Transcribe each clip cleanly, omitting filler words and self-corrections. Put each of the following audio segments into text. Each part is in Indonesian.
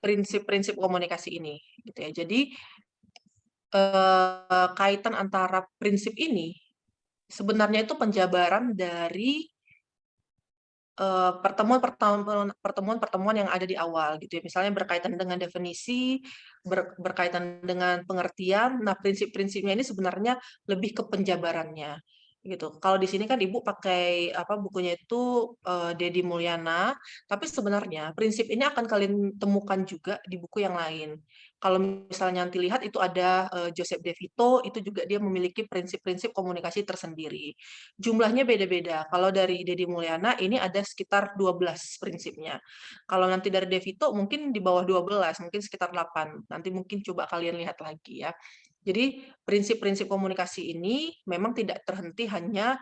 prinsip-prinsip komunikasi ini, gitu ya. Jadi, kaitan antara prinsip ini, sebenarnya itu penjabaran dari pertemuan-pertemuan yang ada di awal gitu ya. Misalnya berkaitan dengan definisi, berkaitan dengan pengertian. Nah, prinsip-prinsipnya ini sebenarnya lebih ke penjabarannya gitu. Kalau di sini kan Ibu pakai apa bukunya itu Deddy Mulyana, tapi sebenarnya prinsip ini akan kalian temukan juga di buku yang lain. Kalau misalnya nanti lihat itu ada Joseph De Vito, itu juga dia memiliki prinsip-prinsip komunikasi tersendiri. Jumlahnya beda-beda. Kalau dari Deddy Mulyana ini ada sekitar 12 prinsipnya. Kalau nanti dari De Vito mungkin di bawah 12, mungkin sekitar 8. Nanti mungkin coba kalian lihat lagi ya. Jadi prinsip-prinsip komunikasi ini memang tidak terhenti hanya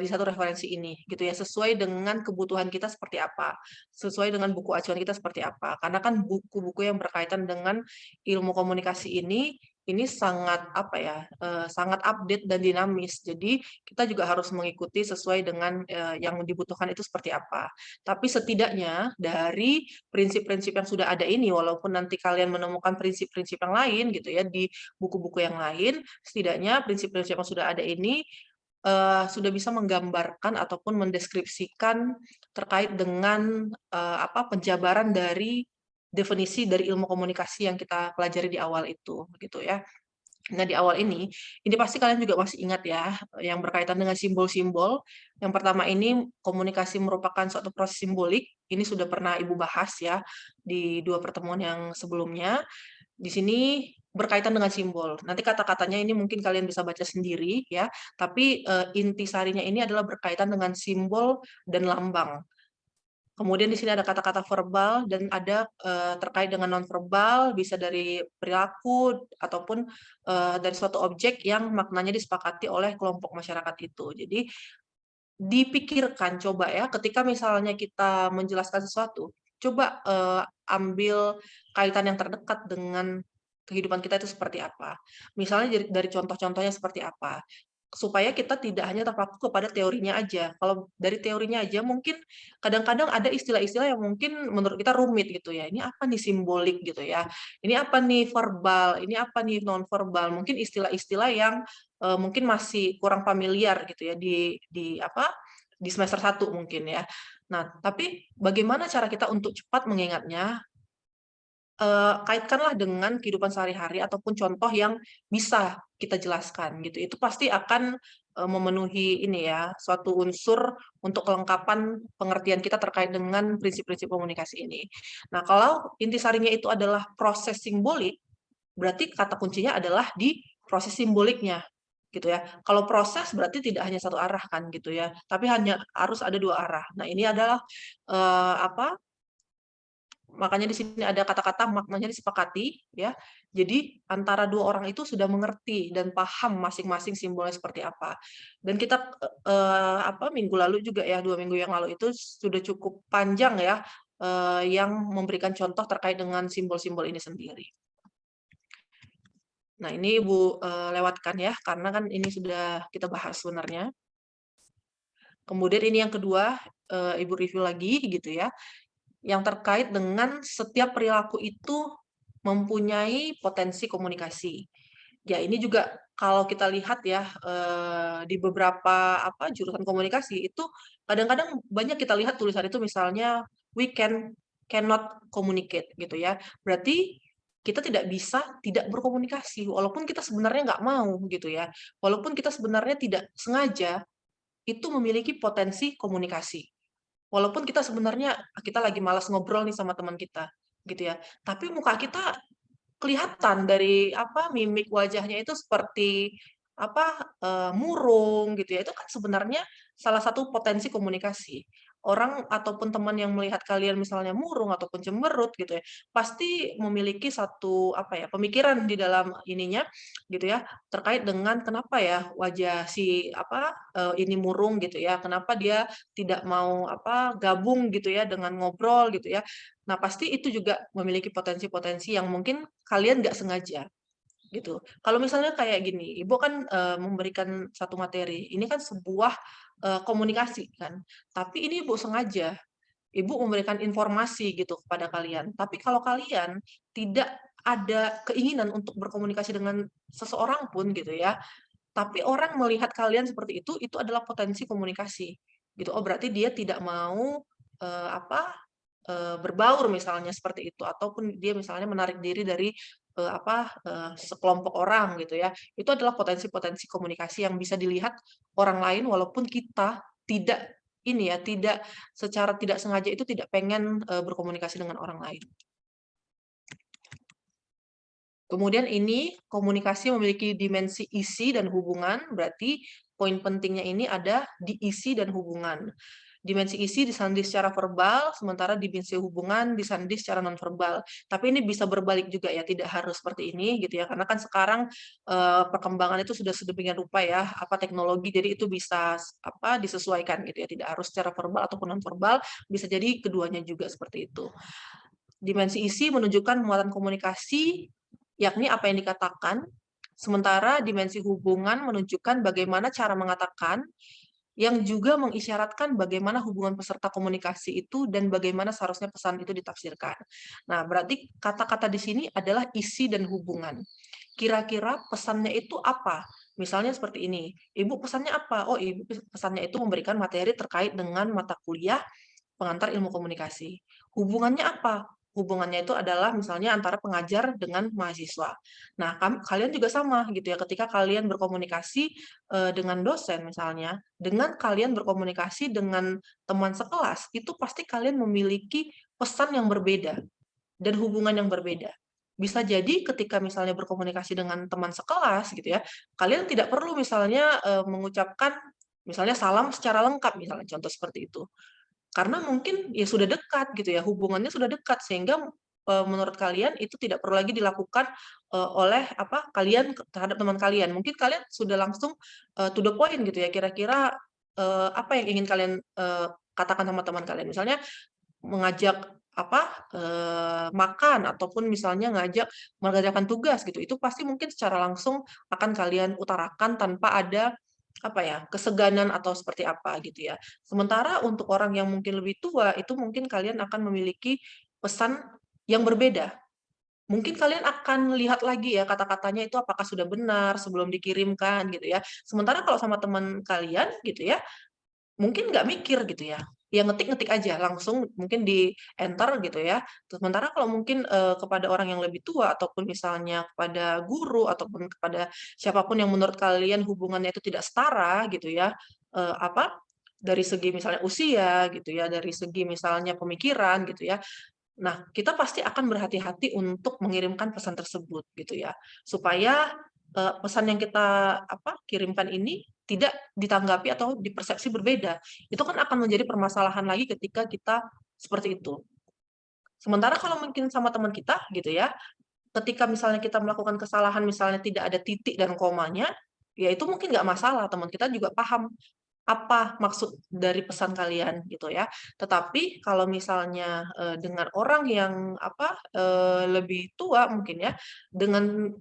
di satu referensi ini gitu ya, sesuai dengan kebutuhan kita seperti apa, sesuai dengan buku acuan kita seperti apa. Karena kan buku-buku yang berkaitan dengan ilmu komunikasi ini sangat apa ya, sangat update dan dinamis. Jadi kita juga harus mengikuti sesuai dengan yang dibutuhkan itu seperti apa. Tapi setidaknya dari prinsip-prinsip yang sudah ada ini, walaupun nanti kalian menemukan prinsip-prinsip yang lain gitu ya di buku-buku yang lain, setidaknya prinsip-prinsip yang sudah ada ini sudah bisa menggambarkan ataupun mendeskripsikan terkait dengan apa penjabaran dari definisi dari ilmu komunikasi yang kita pelajari di awal itu, gitu ya. Nah, di awal ini pasti kalian juga masih ingat ya, yang berkaitan dengan simbol-simbol. Yang pertama ini komunikasi merupakan suatu proses simbolik, ini sudah pernah Ibu bahas ya, di 2 pertemuan yang sebelumnya. Di sini berkaitan dengan simbol. Nanti kata-katanya ini mungkin kalian bisa baca sendiri ya, tapi, intisarinya ini adalah berkaitan dengan simbol dan lambang. Kemudian di sini ada kata-kata verbal dan ada, terkait dengan nonverbal, bisa dari perilaku ataupun, dari suatu objek yang maknanya disepakati oleh kelompok masyarakat itu. Jadi, dipikirkan coba ya, ketika misalnya kita menjelaskan sesuatu, coba, ambil kaitan yang terdekat dengan kehidupan kita itu seperti apa. Misalnya dari contoh-contohnya seperti apa. Supaya kita tidak hanya terpaku kepada teorinya aja. Kalau dari teorinya aja mungkin kadang-kadang ada istilah-istilah yang mungkin menurut kita rumit gitu ya. Ini apa nih simbolik gitu ya. Ini apa nih verbal, ini apa nih nonverbal. Mungkin istilah-istilah yang mungkin masih kurang familiar gitu ya di apa di semester 1 mungkin ya. Nah, tapi bagaimana cara kita untuk cepat mengingatnya? Kaitkanlah dengan kehidupan sehari-hari ataupun contoh yang bisa kita jelaskan gitu. Itu pasti akan, memenuhi ini ya, suatu unsur untuk kelengkapan pengertian kita terkait dengan prinsip-prinsip komunikasi ini. Nah, kalau intisarinya itu adalah proses simbolik, berarti kata kuncinya adalah di proses simboliknya, gitu ya. Kalau proses berarti tidak hanya satu arah kan gitu ya, tapi hanya harus ada 2 arah. Nah, ini adalah, apa, makanya di sini ada kata-kata maknanya disepakati, ya. Jadi antara 2 orang itu sudah mengerti dan paham masing-masing simbolnya seperti apa. Dan kita, apa, minggu lalu juga ya, 2 minggu yang lalu itu sudah cukup panjang ya, yang memberikan contoh terkait dengan simbol-simbol ini sendiri. Nah, ini Ibu, lewatkan ya, karena kan ini sudah kita bahas sebenarnya. Kemudian ini yang kedua, Ibu review lagi gitu ya. Yang terkait dengan setiap perilaku itu mempunyai potensi komunikasi. Ya ini juga kalau kita lihat ya, di beberapa apa, jurusan komunikasi itu kadang-kadang banyak kita lihat tulisan itu misalnya, "We cannot communicate," gitu ya. Berarti kita tidak bisa tidak berkomunikasi, walaupun kita sebenarnya nggak mau gitu ya. Walaupun kita sebenarnya tidak sengaja, itu memiliki potensi komunikasi. Walaupun kita sebenarnya, kita lagi malas ngobrol nih sama teman kita, gitu ya. Tapi muka kita kelihatan dari apa, mimik wajahnya itu seperti apa, murung gitu ya, itu kan sebenarnya salah satu potensi komunikasi. Orang ataupun teman yang melihat kalian misalnya murung ataupun cemberut gitu ya, pasti memiliki satu apa ya, pemikiran di dalam ininya gitu ya, terkait dengan kenapa ya wajah si apa, ini murung gitu ya, kenapa dia tidak mau apa, gabung gitu ya dengan ngobrol gitu ya. Nah, pasti itu juga memiliki potensi-potensi yang mungkin kalian nggak sengaja, gitu. Kalau misalnya kayak gini, Ibu kan, memberikan satu materi, ini kan sebuah, komunikasi kan, tapi ini Ibu sengaja. Ibu memberikan informasi gitu kepada kalian. Tapi kalau kalian tidak ada keinginan untuk berkomunikasi dengan seseorang pun gitu ya, tapi orang melihat kalian seperti itu adalah potensi komunikasi, gitu. Oh, berarti dia tidak mau, berbaur misalnya seperti itu, ataupun dia misalnya menarik diri dari, sekelompok orang gitu ya. Itu adalah potensi-potensi komunikasi yang bisa dilihat orang lain walaupun kita tidak ini ya, tidak secara tidak sengaja itu tidak pengen, berkomunikasi dengan orang lain. Kemudian ini komunikasi memiliki dimensi isi dan hubungan, berarti poin pentingnya ini ada di isi dan hubungan. Dimensi isi disanding secara verbal, sementara dimensi hubungan disanding secara nonverbal. Tapi ini bisa berbalik juga ya, tidak harus seperti ini gitu ya, karena kan sekarang perkembangan itu sudah sedemikian rupa ya, teknologi, jadi itu bisa disesuaikan gitu ya, tidak harus secara verbal ataupun nonverbal, bisa jadi keduanya juga seperti itu. Dimensi isi menunjukkan muatan komunikasi, yakni apa yang dikatakan, sementara dimensi hubungan menunjukkan bagaimana cara mengatakan, yang juga mengisyaratkan bagaimana hubungan peserta komunikasi itu dan bagaimana seharusnya pesan itu ditafsirkan. Nah, berarti kata-kata di sini adalah isi dan hubungan. Kira-kira pesannya itu apa? Misalnya seperti ini, Ibu pesannya apa? Oh, Ibu pesannya itu memberikan materi terkait dengan mata kuliah pengantar ilmu komunikasi. Hubungannya apa? Hubungannya itu adalah misalnya antara pengajar dengan mahasiswa. Nah, kalian juga sama gitu ya, ketika kalian berkomunikasi dengan dosen misalnya, dengan kalian berkomunikasi dengan teman sekelas, itu pasti kalian memiliki pesan yang berbeda dan hubungan yang berbeda. Bisa jadi ketika misalnya berkomunikasi dengan teman sekelas gitu ya, kalian tidak perlu misalnya mengucapkan misalnya salam secara lengkap misalnya, contoh seperti itu. Karena mungkin ya sudah dekat gitu ya, hubungannya sudah dekat sehingga, menurut kalian itu tidak perlu lagi dilakukan, oleh kalian terhadap teman kalian. Mungkin kalian sudah langsung, to the point gitu ya, kira-kira, apa yang ingin kalian, katakan sama teman kalian. Misalnya mengajak makan ataupun misalnya mengerjakan tugas gitu, itu pasti mungkin secara langsung akan kalian utarakan tanpa ada keseganan atau seperti apa gitu ya. Sementara untuk orang yang mungkin lebih tua, itu mungkin kalian akan memiliki pesan yang berbeda. Mungkin kalian akan lihat lagi ya kata-katanya itu apakah sudah benar sebelum dikirimkan gitu ya. Sementara kalau sama teman kalian gitu ya, mungkin nggak mikir gitu ya, ya ngetik-ngetik aja langsung mungkin di-enter gitu ya. Sementara kalau mungkin, kepada orang yang lebih tua ataupun misalnya kepada guru ataupun kepada siapapun yang menurut kalian hubungannya itu tidak setara gitu ya, dari segi misalnya usia gitu ya, dari segi misalnya pemikiran gitu ya. Nah, kita pasti akan berhati-hati untuk mengirimkan pesan tersebut gitu ya, supaya, pesan yang kita kirimkan ini tidak ditanggapi atau dipersepsi berbeda. Itu kan akan menjadi permasalahan lagi ketika kita seperti itu. Sementara kalau mungkin sama teman kita gitu ya, ketika misalnya kita melakukan kesalahan misalnya tidak ada titik dan komanya, ya itu mungkin nggak masalah, teman kita juga paham apa maksud dari pesan kalian gitu ya. Tetapi kalau misalnya, dengan orang yang lebih tua mungkin ya, dengan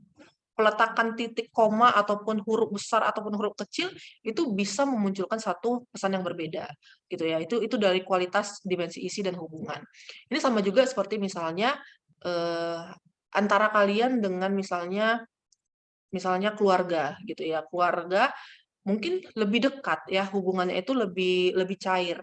peletakan titik koma ataupun huruf besar ataupun huruf kecil, itu bisa memunculkan satu pesan yang berbeda gitu ya. Itu dari kualitas dimensi isi dan hubungan. Ini sama juga seperti misalnya, eee, antara kalian dengan misalnya keluarga gitu ya. Keluarga mungkin lebih dekat ya, hubungannya itu lebih lebih cair.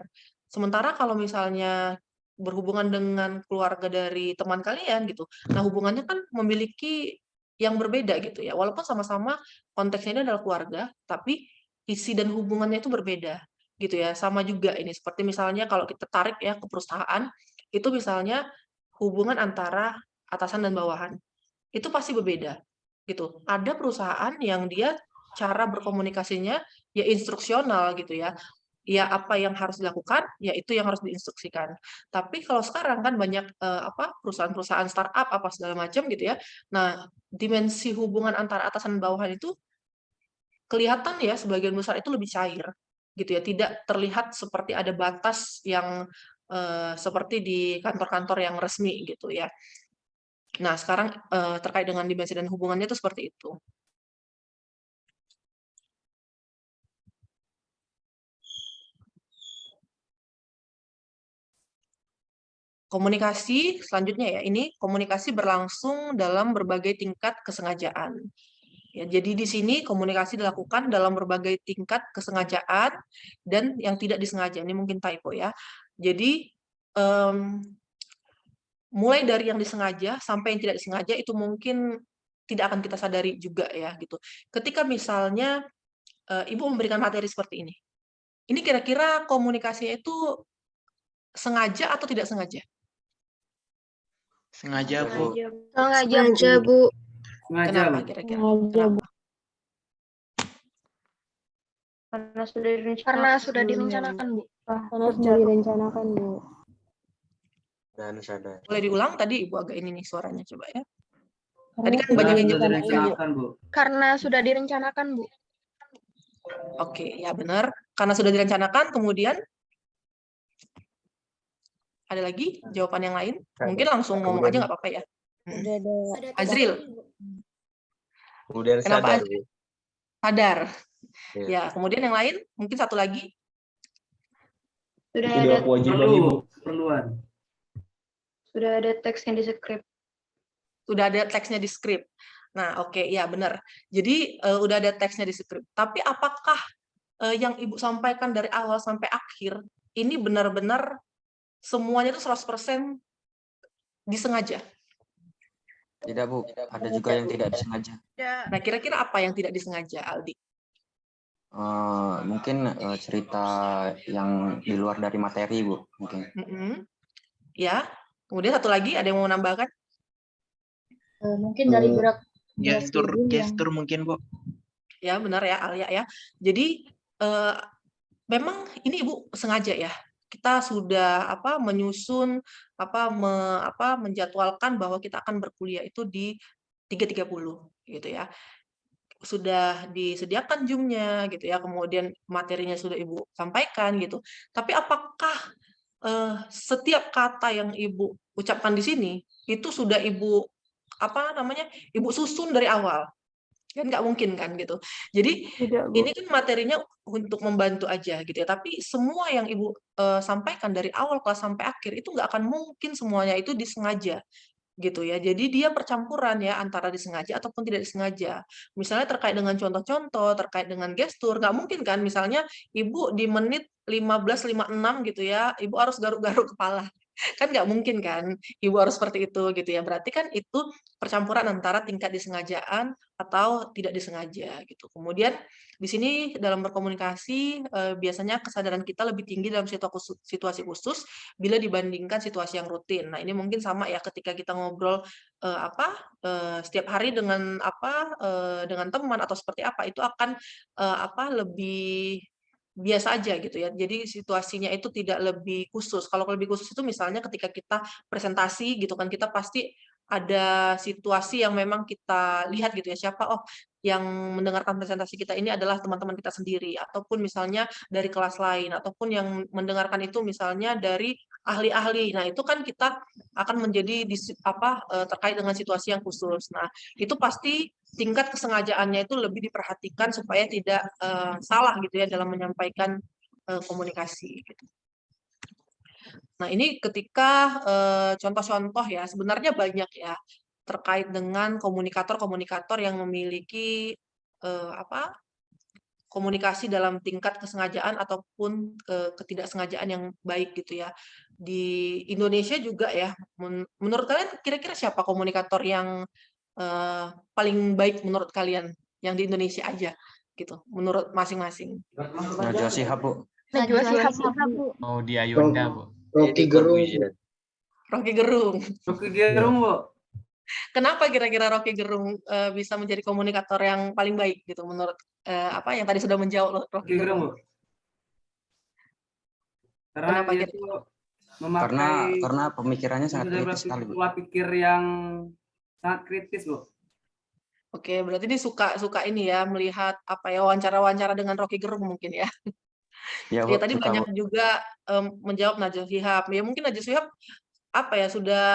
Sementara kalau misalnya berhubungan dengan keluarga dari teman kalian gitu, nah hubungannya kan memiliki yang berbeda gitu ya, walaupun sama-sama konteksnya ini adalah keluarga, tapi isi dan hubungannya itu berbeda gitu ya. Sama juga ini seperti misalnya kalau kita tarik ya ke perusahaan, itu misalnya hubungan antara atasan dan bawahan, itu pasti berbeda gitu. Ada perusahaan yang dia cara berkomunikasinya ya instruksional gitu ya. Ya apa yang harus dilakukan, ya itu yang harus diinstruksikan. Tapi kalau sekarang kan banyak, perusahaan-perusahaan startup apa segala macam gitu ya. Nah, dimensi hubungan antara atasan dan bawahan itu kelihatan ya sebagian besar itu lebih cair gitu ya. Tidak terlihat seperti ada batas yang, seperti di kantor-kantor yang resmi gitu ya. Nah sekarang, terkait dengan dimensi dan hubungannya itu seperti itu. komunikasi selanjutnya ya, ini komunikasi berlangsung dalam berbagai tingkat kesengajaan. Ya, jadi di sini komunikasi dilakukan dalam berbagai tingkat kesengajaan dan yang tidak disengaja. Ini mungkin typo ya. Jadi mulai dari yang disengaja sampai yang tidak disengaja itu mungkin tidak akan kita sadari juga ya gitu. Ketika misalnya Ibu memberikan materi seperti ini. Ini kira-kira komunikasinya itu sengaja atau tidak sengaja? Sengaja, Bu. Sengaja, Bu. Kenapa kira-kira? Kenapa? Karena sudah direncanakan, Bu. Karena sudah direncanakan, Bu. Dan sadar. Boleh diulang tadi Ibu agak ini nih suaranya coba ya. Tadi kan Karena banyak yang sudah nyebut. direncanakan, Bu. Karena sudah direncanakan, Bu. Oke, ya benar. Karena sudah direncanakan, kemudian ada lagi jawaban yang lain? Mungkin langsung ngomong aja nggak apa-apa ya. Sudah ada Azril, Kemudian kenapa sadar, Azril? Bu. Sadar. Ya. Ya, kemudian yang lain, mungkin satu lagi. Sudah Tidak ada kewajiban Ibu. Perluan. sudah ada teksnya di skrip. Udah ada teksnya di skrip. Nah, oke, ya benar. Jadi udah ada teksnya di skrip. Tapi apakah yang Ibu sampaikan dari awal sampai akhir ini benar-benar semuanya itu 100% disengaja? Tidak, Bu. Ada juga yang tidak disengaja. Nah, kira-kira apa yang tidak disengaja, Aldi? Mungkin cerita yang di luar dari materi, Bu. Mungkin. Ya. Kemudian satu lagi, ada yang mau menambahkan? mungkin dari gerak Gestur mungkin, Bu. Ya, benar ya, Alia ya. Jadi memang ini Ibu sengaja ya. Kita sudah menyusun menjadwalkan bahwa kita akan berkuliah itu di 3.30 gitu ya. Sudah disediakan Zoom-nya gitu ya. Kemudian materinya sudah Ibu sampaikan gitu. Tapi apakah setiap kata yang Ibu ucapkan di sini itu sudah Ibu Ibu susun dari awal? Kan nggak mungkin kan gitu. Jadi ini kan materinya untuk membantu aja gitu ya. Tapi semua yang Ibu sampaikan dari awal kelas sampai akhir itu nggak akan mungkin semuanya itu disengaja gitu ya. Jadi dia percampuran ya antara disengaja ataupun tidak disengaja. Misalnya terkait dengan contoh-contoh, terkait dengan gestur, nggak mungkin kan misalnya Ibu di menit 15.56 gitu ya, Ibu harus garuk-garuk kepala. Kan nggak mungkin kan Ibu harus seperti itu gitu ya. Berarti kan itu percampuran antara tingkat disengajaan atau tidak disengaja gitu. Kemudian di sini dalam berkomunikasi biasanya kesadaran kita lebih tinggi dalam situasi khusus bila dibandingkan situasi yang rutin. Nah, ini mungkin sama ya ketika kita ngobrol setiap hari dengan dengan teman atau seperti apa itu akan lebih biasa aja gitu ya. Jadi situasinya itu tidak lebih khusus. Kalau lebih khusus itu misalnya ketika kita presentasi gitu kan kita pasti ada situasi yang memang kita lihat gitu ya siapa yang mendengarkan presentasi kita ini adalah teman-teman kita sendiri ataupun misalnya dari kelas lain ataupun yang mendengarkan itu misalnya dari ahli-ahli. Nah, itu kan kita akan menjadi terkait dengan situasi yang khusus. Nah, itu pasti tingkat kesengajaannya itu lebih diperhatikan supaya tidak salah gitu ya dalam menyampaikan komunikasi gitu. Nah, ini ketika contoh-contoh ya, sebenarnya banyak ya terkait dengan komunikator-komunikator yang memiliki komunikasi dalam tingkat kesengajaan ataupun ketidaksengajaan yang baik gitu ya. Di Indonesia juga ya, menurut kalian kira-kira siapa komunikator yang paling baik menurut kalian yang di Indonesia aja gitu, menurut masing-masing? Najwa Shihab, Bu. Najwa Shihab, Bu. Oh, di Ayunda, Bu. Rocky Gerung. Rocky Gerung. Rocky Gerung, Bu. Kenapa kira-kira Rocky Gerung bisa menjadi komunikator yang paling baik gitu menurut yang tadi sudah menjawab Rocky Gerung, Bu? Karena Kenapa dia gitu? itu memakai Karena pemikirannya sangat kritis sekali, Bu. pola pikir yang sangat kritis, Bu. Oke, berarti dia suka ini ya melihat wawancara-wawancara dengan Rocky Gerung mungkin ya. Ya, Ya Bu, tadi suka, banyak Bu. juga menjawab Najwa Shihab. Ya mungkin Najwa Shihab sudah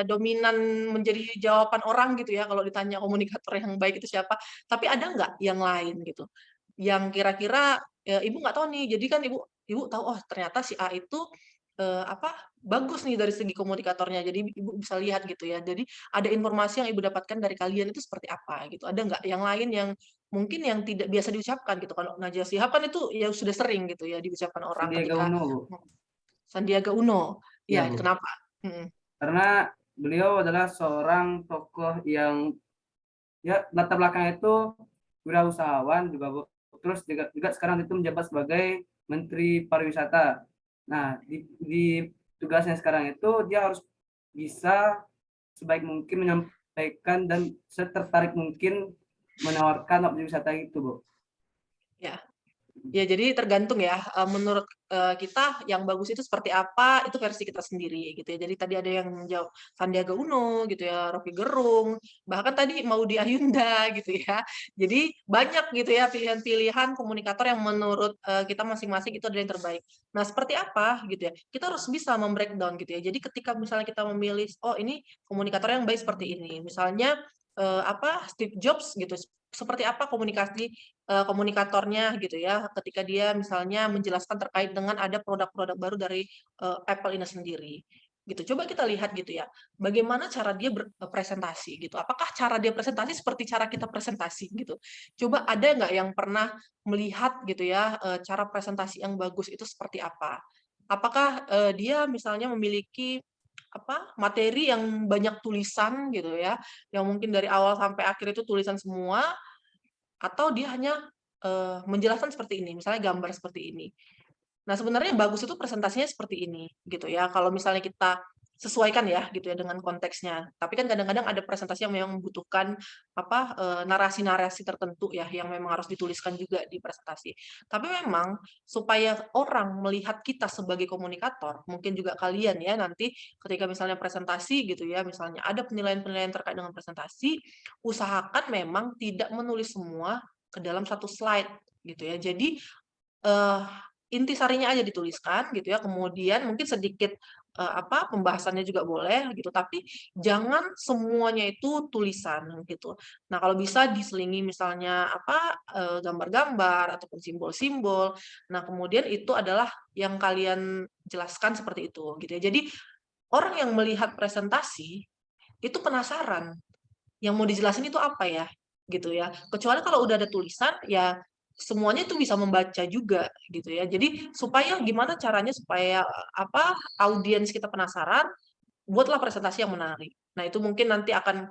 dominan menjadi jawaban orang gitu ya kalau ditanya komunikator yang baik itu siapa. Tapi ada nggak yang lain gitu? Yang kira-kira Ibu nggak tahu nih. Jadi kan Ibu tahu ternyata si A itu bagus nih dari segi komunikatornya. Jadi Ibu bisa lihat gitu ya. Jadi ada informasi yang Ibu dapatkan dari kalian itu seperti apa gitu. Ada nggak yang lain yang mungkin yang tidak biasa diucapkan gitu. Kalau Najwa Shihab kan itu ya sudah sering gitu ya diucapkan orang Sandiaga ketika Uno, Bu. Sandiaga Uno. Iya, Ya, Bu. kenapa? Mm. Karena beliau adalah seorang tokoh yang ya latar belakang itu wirausahawan juga, Bu. Terus juga sekarang itu menjabat sebagai Menteri Pariwisata. Nah, di tugasnya sekarang itu dia harus bisa sebaik mungkin menyampaikan dan setertarik mungkin menawarkan objek wisata itu, Bu. Ya. Ya, jadi tergantung ya, menurut kita yang bagus itu seperti apa, itu versi kita sendiri gitu ya. Jadi tadi ada yang menjawab Sandiaga Uno gitu ya, Rocky Gerung, bahkan tadi Maudy Ayunda gitu ya. Jadi banyak gitu ya pilihan-pilihan komunikator yang menurut kita masing-masing itu ada yang terbaik. Nah, seperti apa gitu ya? Kita harus bisa membreakdown gitu ya. Jadi ketika misalnya kita memilih, oh ini komunikator yang baik seperti ini. Misalnya Steve Jobs gitu, seperti apa komunikatornya gitu ya, ketika dia misalnya menjelaskan terkait dengan ada produk-produk baru dari Apple ini sendiri. Gitu. Coba kita lihat gitu ya, bagaimana cara dia berpresentasi gitu. Apakah cara dia presentasi seperti cara kita presentasi gitu. Coba ada nggak yang pernah melihat gitu ya, cara presentasi yang bagus itu seperti apa? Apakah dia misalnya memiliki materi yang banyak tulisan gitu ya, yang mungkin dari awal sampai akhir itu tulisan semua, atau dia hanya menjelaskan seperti ini, misalnya gambar seperti ini. Nah, sebenarnya yang bagus itu presentasinya seperti ini, gitu ya. Kalau misalnya kita sesuaikan ya, gitu ya, dengan konteksnya. Tapi kan kadang-kadang ada presentasi yang memang membutuhkan narasi-narasi tertentu ya, yang memang harus dituliskan juga di presentasi. Tapi memang supaya orang melihat kita sebagai komunikator, mungkin juga kalian ya nanti ketika misalnya presentasi gitu ya, misalnya ada penilaian-penilaian terkait dengan presentasi, usahakan memang tidak menulis semua ke dalam satu slide gitu ya. Jadi intisarinya aja dituliskan gitu ya, kemudian mungkin sedikit pembahasannya juga boleh gitu, tapi jangan semuanya itu tulisan gitu. Nah, kalau bisa diselingi misalnya gambar-gambar ataupun simbol-simbol. Nah, kemudian itu adalah yang kalian jelaskan seperti itu gitu ya. Jadi orang yang melihat presentasi itu penasaran yang mau dijelasin itu apa ya gitu ya. Kecuali kalau udah ada tulisan ya semuanya itu bisa membaca juga gitu ya. Jadi supaya gimana caranya supaya audiens kita penasaran, buatlah presentasi yang menarik. Nah, itu mungkin nanti akan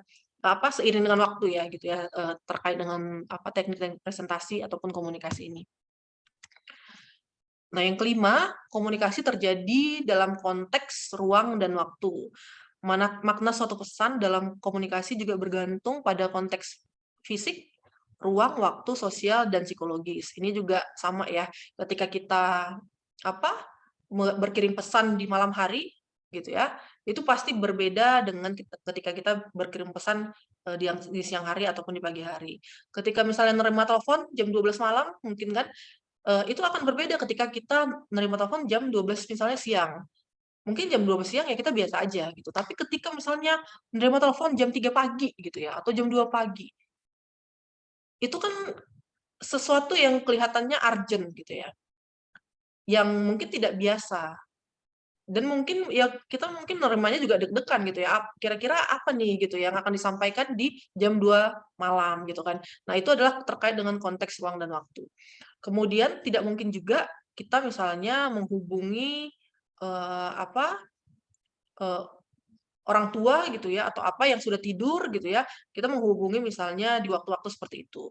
seiring dengan waktu ya gitu ya, terkait dengan teknik-teknik presentasi ataupun komunikasi ini. Nah, yang kelima, komunikasi terjadi dalam konteks ruang dan waktu. Makna suatu pesan dalam komunikasi juga bergantung pada konteks fisik, ruang, waktu, sosial, dan psikologis. Ini juga sama ya, ketika kita berkirim pesan di malam hari, gitu ya, itu pasti berbeda dengan ketika kita berkirim pesan di siang hari ataupun di pagi hari. Ketika misalnya nerima telepon jam 12 malam, mungkin kan, itu akan berbeda ketika kita menerima telepon jam 12 misalnya siang. Mungkin jam 12 siang ya kita biasa aja gitu. Tapi ketika misalnya menerima telepon jam 3 pagi gitu ya, atau jam 2 pagi, itu kan sesuatu yang kelihatannya urgent gitu ya. Yang mungkin tidak biasa. Dan mungkin ya kita mungkin nerimanya juga deg-degan gitu ya. Kira-kira apa nih gitu yang akan disampaikan di jam 2 malam gitu kan. Nah, itu adalah terkait dengan konteks ruang dan waktu. Kemudian tidak mungkin juga kita misalnya menghubungi orang tua gitu ya atau yang sudah tidur gitu ya, kita menghubungi misalnya di waktu-waktu seperti itu.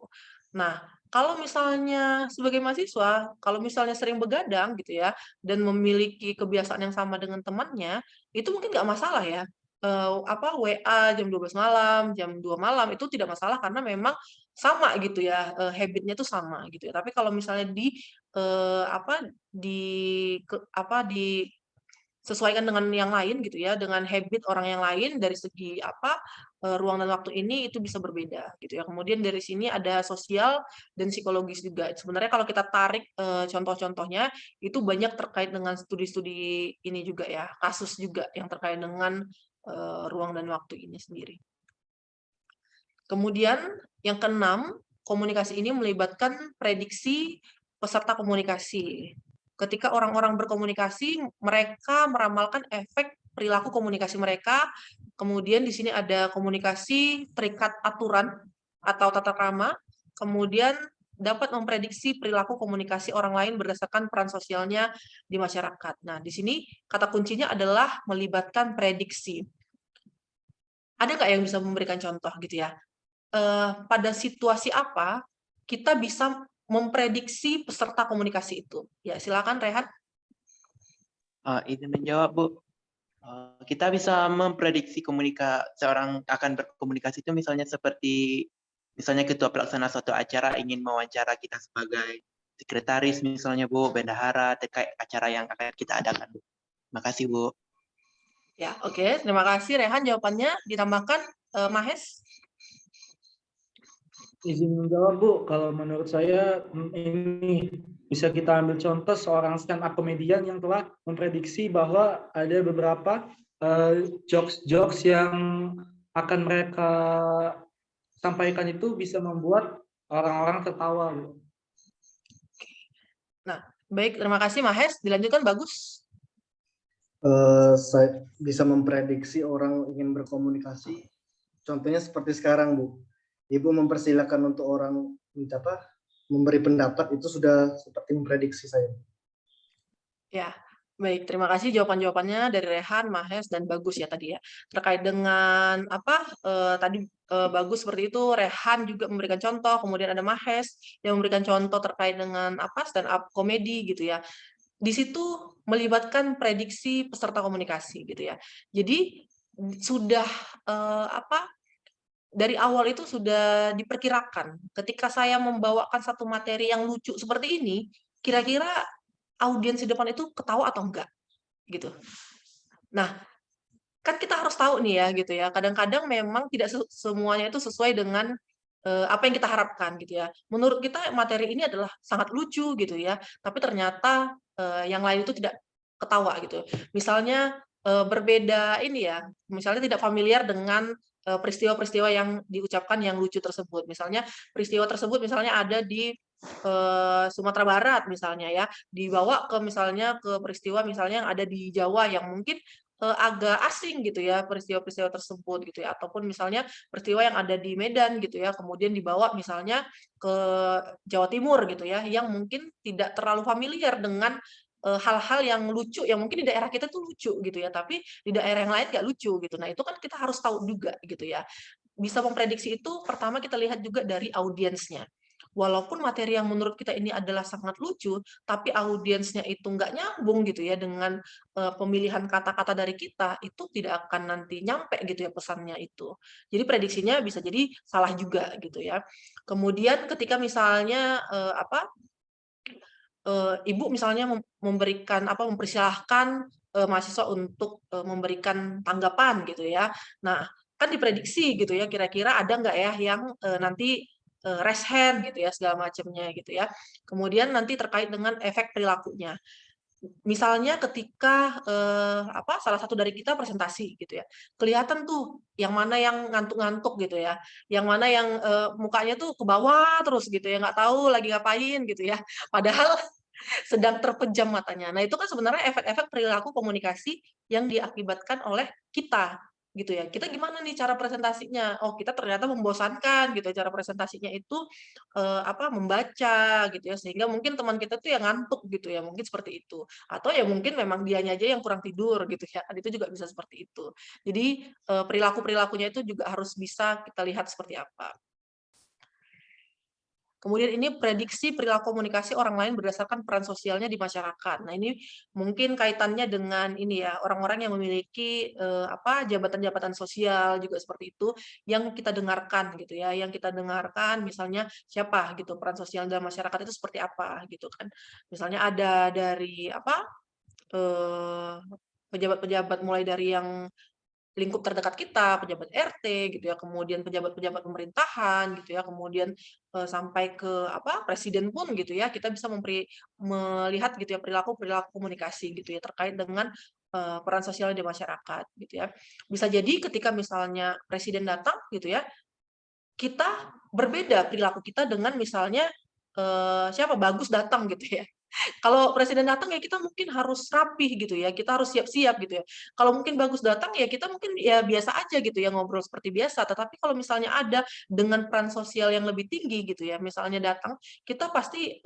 Nah, kalau misalnya sebagai mahasiswa, kalau misalnya sering begadang gitu ya dan memiliki kebiasaan yang sama dengan temannya, itu mungkin nggak masalah ya. WA jam 12 malam, jam 2 malam itu tidak masalah karena memang sama gitu ya, habit-nya itu sama gitu ya. Tapi kalau misalnya eee, apa, disesuaikan dengan yang lain gitu ya, dengan habit orang yang lain dari segi ruang dan waktu ini itu bisa berbeda gitu ya. Kemudian dari sini ada sosial dan psikologis juga. Sebenarnya kalau kita tarik contoh-contohnya itu banyak terkait dengan studi-studi ini juga ya, kasus juga yang terkait dengan ruang dan waktu ini sendiri. Kemudian yang keenam, komunikasi ini melibatkan prediksi peserta komunikasi. ketika orang-orang berkomunikasi, mereka meramalkan efek perilaku komunikasi mereka. Kemudian di sini ada komunikasi terikat aturan atau tata krama, kemudian dapat memprediksi perilaku komunikasi orang lain berdasarkan peran sosialnya di masyarakat. Nah, di sini kata kuncinya adalah melibatkan prediksi. Ada nggak yang bisa memberikan contoh gitu ya? Pada situasi apa kita bisa memprediksi peserta komunikasi itu? Ya, silakan Rehan. Izin menjawab, Bu. Kita bisa memprediksi seorang akan berkomunikasi itu misalnya seperti ketua pelaksana suatu acara ingin mewawancara kita sebagai sekretaris misalnya, Bu, bendahara terkait acara yang akan kita adakan, Bu. Terima kasih, Bu. Ya, oke. Terima kasih Rehan jawabannya. Ditambahkan Mahes. Izin menjawab, Bu. Kalau menurut saya ini bisa kita ambil contoh seorang stand up comedian yang telah memprediksi bahwa ada beberapa jokes yang akan mereka sampaikan itu bisa membuat orang-orang tertawa, Bu. Nah, baik. Terima kasih Mahes. Dilanjutkan, Bagus. Saya bisa memprediksi orang ingin berkomunikasi. Contohnya seperti sekarang, Bu. Ibu mempersilahkan untuk orang memberi pendapat, itu sudah seperti memprediksi saya. Ya, baik. Terima kasih jawaban-jawabannya dari Rehan, Mahes, dan Bagus ya tadi ya. Terkait dengan tadi Bagus seperti itu, Rehan juga memberikan contoh, kemudian ada Mahes yang memberikan contoh terkait dengan stand up komedi gitu ya. Di situ melibatkan prediksi peserta komunikasi gitu ya. Jadi sudah dari awal itu sudah diperkirakan ketika saya membawakan satu materi yang lucu seperti ini, kira-kira audiens di depan itu ketawa atau enggak gitu. Nah, kan kita harus tahu nih ya gitu ya. Kadang-kadang memang tidak semuanya itu sesuai dengan apa yang kita harapkan gitu ya. Menurut kita materi ini adalah sangat lucu gitu ya, tapi ternyata yang lain itu tidak ketawa gitu. Misalnya berbeda ini ya, misalnya tidak familiar dengan peristiwa-peristiwa yang diucapkan yang lucu tersebut. Misalnya peristiwa tersebut misalnya ada di Sumatera Barat misalnya ya, dibawa ke misalnya ke peristiwa misalnya yang ada di Jawa yang mungkin agak asing gitu ya peristiwa-peristiwa tersebut gitu ya, ataupun misalnya peristiwa yang ada di Medan gitu ya, kemudian dibawa misalnya ke Jawa Timur gitu ya, yang mungkin tidak terlalu familiar dengan hal-hal yang lucu yang mungkin di daerah kita tuh lucu gitu ya, tapi di daerah yang lain nggak lucu gitu. Nah, itu kan kita harus tahu juga gitu ya. Bisa memprediksi itu pertama kita lihat juga dari audiensnya. Walaupun materi yang menurut kita ini adalah sangat lucu, tapi audiensnya itu nggak nyambung gitu ya dengan pemilihan kata-kata dari kita, itu tidak akan nanti nyampe gitu ya pesannya itu. Jadi prediksinya bisa jadi salah juga gitu ya. Kemudian ketika misalnya Ibu misalnya memberikan mempersilahkan mahasiswa untuk memberikan tanggapan gitu ya. Nah, kan diprediksi gitu ya, kira-kira ada nggak ya yang nanti raise hand gitu ya segala macamnya gitu ya. Kemudian nanti terkait dengan efek perilakunya. Misalnya ketika salah satu dari kita presentasi gitu ya, kelihatan tuh yang mana yang ngantuk-ngantuk gitu ya, yang mana yang mukanya tuh ke bawah terus gitu ya, nggak tahu lagi ngapain gitu ya, padahal sedang terpejam matanya. Nah, itu kan sebenarnya efek-efek perilaku komunikasi yang diakibatkan oleh kita gitu ya. Kita gimana nih cara presentasinya? Oh, kita ternyata membosankan gitu ya, cara presentasinya itu membaca gitu ya, sehingga mungkin teman kita tuh yang ngantuk gitu ya, mungkin seperti itu. Atau ya mungkin memang dianya aja yang kurang tidur gitu ya. Itu juga bisa seperti itu. Jadi perilaku-perilakunya itu juga harus bisa kita lihat seperti apa. Kemudian ini prediksi perilaku komunikasi orang lain berdasarkan peran sosialnya di masyarakat. Nah, ini mungkin kaitannya dengan ini ya, orang-orang yang memiliki jabatan-jabatan sosial juga seperti itu yang kita dengarkan gitu ya, yang kita dengarkan misalnya siapa gitu peran sosial dalam masyarakat itu seperti apa gitu kan. Misalnya ada dari pejabat-pejabat mulai dari yang lingkup terdekat kita, pejabat RT gitu ya, kemudian pejabat-pejabat pemerintahan gitu ya, kemudian sampai ke presiden pun gitu ya, kita bisa melihat gitu ya perilaku-perilaku komunikasi gitu ya terkait dengan peran sosial di masyarakat gitu ya. Bisa jadi ketika misalnya presiden datang gitu ya, kita berbeda perilaku kita dengan misalnya siapa Bagus datang gitu ya. Kalau presiden datang ya kita mungkin harus rapih gitu ya, kita harus siap-siap gitu ya. Kalau mungkin bagus datang ya kita mungkin ya biasa aja gitu ya, ngobrol seperti biasa. Tetapi kalau misalnya ada dengan peran sosial yang lebih tinggi gitu ya, misalnya datang, kita pasti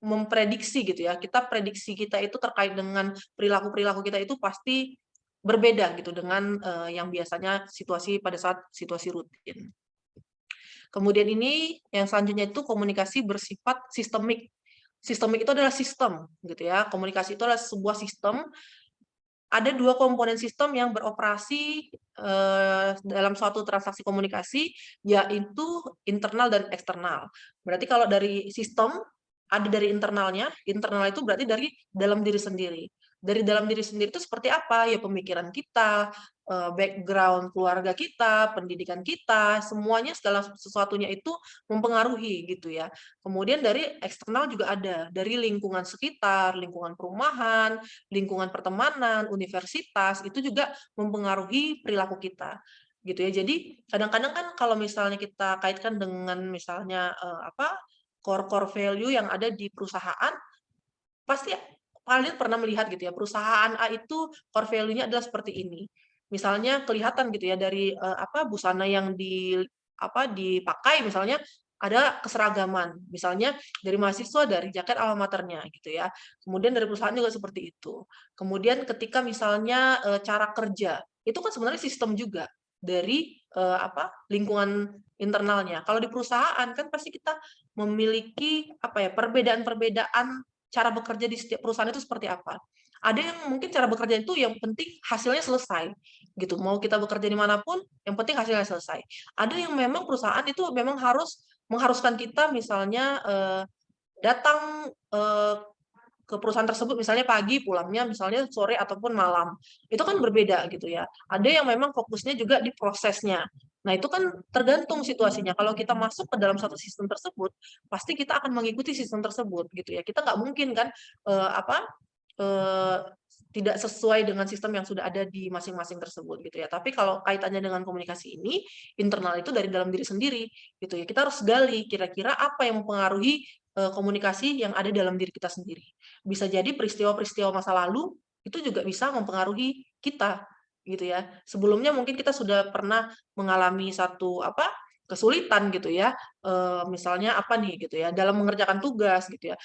memprediksi gitu ya. Kita prediksi kita itu terkait dengan perilaku-perilaku kita itu pasti berbeda gitu dengan yang biasanya situasi pada saat situasi rutin. Kemudian ini yang selanjutnya itu komunikasi bersifat sistemik. Sistemik itu adalah sistem, gitu ya. Komunikasi itu adalah sebuah sistem. Ada dua komponen sistem yang beroperasi dalam suatu transaksi komunikasi, yaitu internal dan eksternal. Berarti kalau dari sistem, ada dari internalnya, internal itu berarti dari dalam diri sendiri. Dari dalam diri sendiri itu seperti apa? Ya pemikiran kita, background keluarga kita, pendidikan kita, semuanya segala sesuatunya itu mempengaruhi gitu ya. Kemudian dari eksternal juga ada, dari lingkungan sekitar, lingkungan perumahan, lingkungan pertemanan, universitas, itu juga mempengaruhi perilaku kita gitu ya. Jadi kadang-kadang kan kalau misalnya kita kaitkan dengan misalnya core value yang ada di perusahaan, pasti kalian pernah melihat gitu ya, perusahaan A itu core value-nya adalah seperti ini. Misalnya kelihatan gitu ya dari busana yang dipakai, misalnya ada keseragaman, misalnya dari mahasiswa dari jaket alma maternya gitu ya. Kemudian dari perusahaan juga seperti itu. Kemudian ketika misalnya cara kerja, itu kan sebenarnya sistem juga dari lingkungan internalnya. Kalau di perusahaan kan pasti kita memiliki perbedaan-perbedaan cara bekerja di setiap perusahaan itu seperti apa. Ada yang mungkin cara bekerja itu yang penting hasilnya selesai, gitu. Mau kita bekerja dimanapun, yang penting hasilnya selesai. Ada yang memang perusahaan itu memang mengharuskan kita misalnya datang ke perusahaan tersebut misalnya pagi, pulangnya misalnya sore ataupun malam. Itu kan berbeda gitu ya. Ada yang memang fokusnya juga di prosesnya. Nah, itu kan tergantung situasinya. Kalau kita masuk ke dalam satu sistem tersebut, pasti kita akan mengikuti sistem tersebut gitu ya. Kita nggak mungkin kan tidak sesuai dengan sistem yang sudah ada di masing-masing tersebut gitu ya. Tapi kalau kaitannya dengan komunikasi ini, internal itu dari dalam diri sendiri gitu ya. Kita harus gali kira-kira apa yang mempengaruhi komunikasi yang ada dalam diri kita sendiri. Bisa jadi peristiwa-peristiwa masa lalu itu juga bisa mempengaruhi kita gitu ya. Sebelumnya mungkin kita sudah pernah mengalami satu kesulitan gitu ya. Misalnya gitu ya, dalam mengerjakan tugas gitu ya.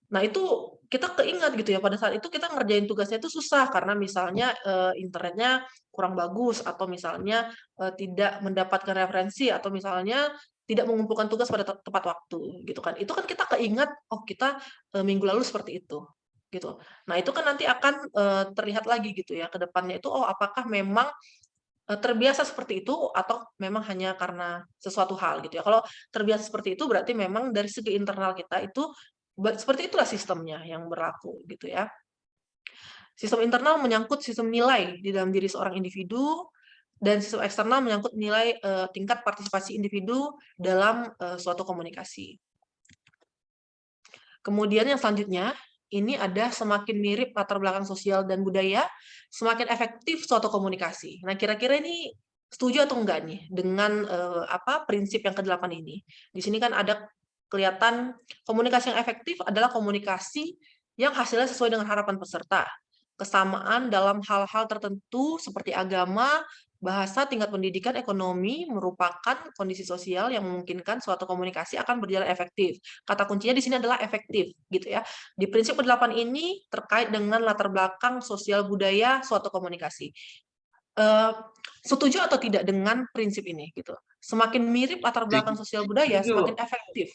Nah, itu kita keingat gitu ya, pada saat itu kita ngerjain tugasnya itu susah karena misalnya internetnya kurang bagus atau misalnya tidak mendapatkan referensi atau misalnya tidak mengumpulkan tugas pada tepat waktu gitu kan. Itu kan kita keingat, oh kita minggu lalu seperti itu gitu. Nah, itu kan nanti akan terlihat lagi gitu ya ke depannya itu, oh apakah memang terbiasa seperti itu atau memang hanya karena sesuatu hal gitu ya. Kalau terbiasa seperti itu berarti memang dari segi internal kita itu seperti itulah sistemnya yang berlaku gitu ya. Sistem internal menyangkut sistem nilai di dalam diri seorang individu dan sistem eksternal menyangkut nilai tingkat partisipasi individu dalam suatu komunikasi. Kemudian yang selanjutnya, ini ada semakin mirip latar belakang sosial dan budaya, semakin efektif suatu komunikasi. Nah, kira-kira ini setuju atau enggak nih dengan prinsip yang ke-8 ini? Di sini kan ada kelihatan komunikasi yang efektif adalah komunikasi yang hasilnya sesuai dengan harapan peserta. Kesamaan dalam hal-hal tertentu seperti agama, bahasa, tingkat pendidikan, ekonomi merupakan kondisi sosial yang memungkinkan suatu komunikasi akan berjalan efektif. Kata kuncinya di sini adalah efektif, gitu ya. Di prinsip ke-8 ini terkait dengan latar belakang sosial budaya suatu komunikasi. Setuju atau tidak dengan prinsip ini, gitu? Semakin mirip latar belakang sosial budaya, semakin efektif.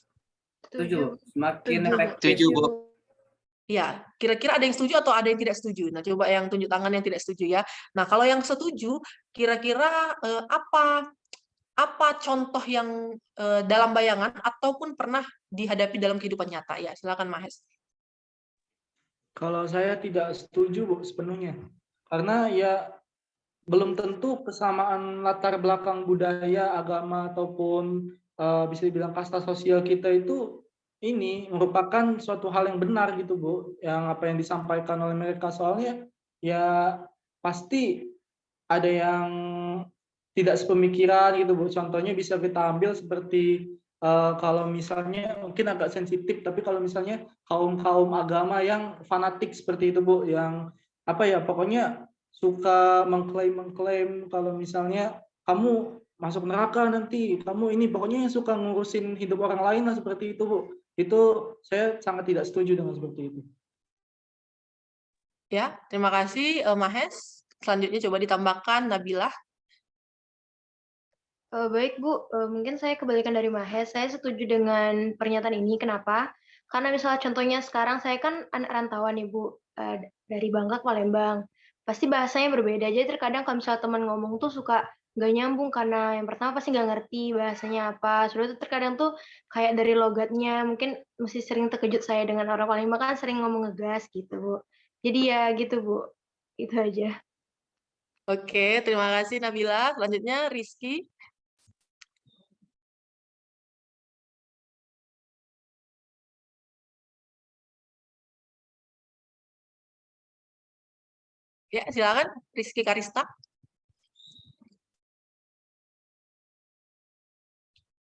Setuju. Semakin Setuju. efektif. Setuju, Bu. Ya, kira-kira ada yang setuju atau ada yang tidak setuju? Nah, coba yang tunjuk tangan yang tidak setuju ya. Nah, kalau yang setuju, kira-kira apa contoh yang dalam bayangan ataupun pernah dihadapi dalam kehidupan nyata? Ya, silakan Mahes. Kalau saya tidak setuju, Bu, sepenuhnya. Karena ya belum tentu kesamaan latar belakang budaya, agama, ataupun bisa dibilang kasta sosial kita itu ini merupakan suatu hal yang benar gitu, Bu. Yang apa yang disampaikan oleh mereka, soalnya ya pasti ada yang tidak sepemikiran gitu, Bu. Contohnya bisa kita ambil seperti kalau misalnya mungkin agak sensitif, tapi kalau misalnya kaum agama yang fanatik seperti itu Bu, yang apa ya, pokoknya suka mengklaim kalau misalnya kamu masuk neraka nanti, kamu ini pokoknya yang suka ngurusin hidup orang lain lah seperti itu Bu. Itu saya sangat tidak setuju dengan seperti itu. Ya, terima kasih Mahes. Selanjutnya coba ditambahkan Nabila. Baik Bu, mungkin saya kebalikan dari Mahes. Saya setuju dengan pernyataan ini. Kenapa? Karena misalnya contohnya sekarang saya kan anak rantauan nih Bu, dari Bangka ke Palembang. Pasti bahasanya berbeda. Jadi terkadang kalau misalnya teman ngomong tuh suka nggak nyambung karena yang pertama pasti nggak ngerti bahasanya apa. Sudah itu terkadang tuh kayak dari logatnya mungkin mesti sering terkejut saya dengan orang Palembang kan sering ngomong ngegas gitu Bu. Jadi ya gitu Bu, itu aja. Oke, terima kasih Nabila. Selanjutnya Rizky. Ya, silakan Rizky Karista.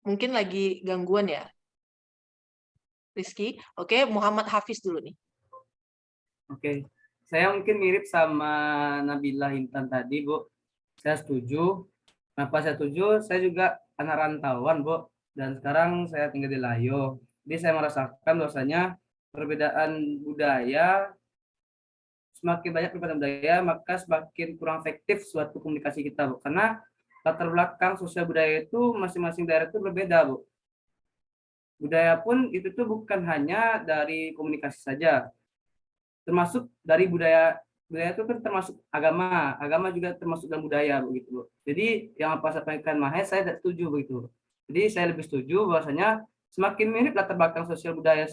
Mungkin lagi gangguan ya, Rizky. Oke, Muhammad Hafiz dulu nih. Oke, saya mungkin mirip sama Nabila Intan tadi, Bu. Saya setuju. Kenapa saya setuju? Saya juga anak rantauan, Bu. Dan sekarang saya tinggal di Layo. Jadi saya merasakan bahwasanya perbedaan budaya, semakin banyak perbedaan budaya, maka semakin kurang efektif suatu komunikasi kita, Bu. Karena latar belakang sosial budaya itu masing-masing daerah itu berbeda, Bu. Budaya pun itu tuh bukan hanya dari komunikasi saja, termasuk dari budaya itu kan termasuk agama juga termasuk dalam budaya begitu Bu. Jadi yang apa sampaikan Mahes saya tidak setuju begitu. Jadi saya lebih setuju bahwasanya semakin mirip latar belakang sosial budaya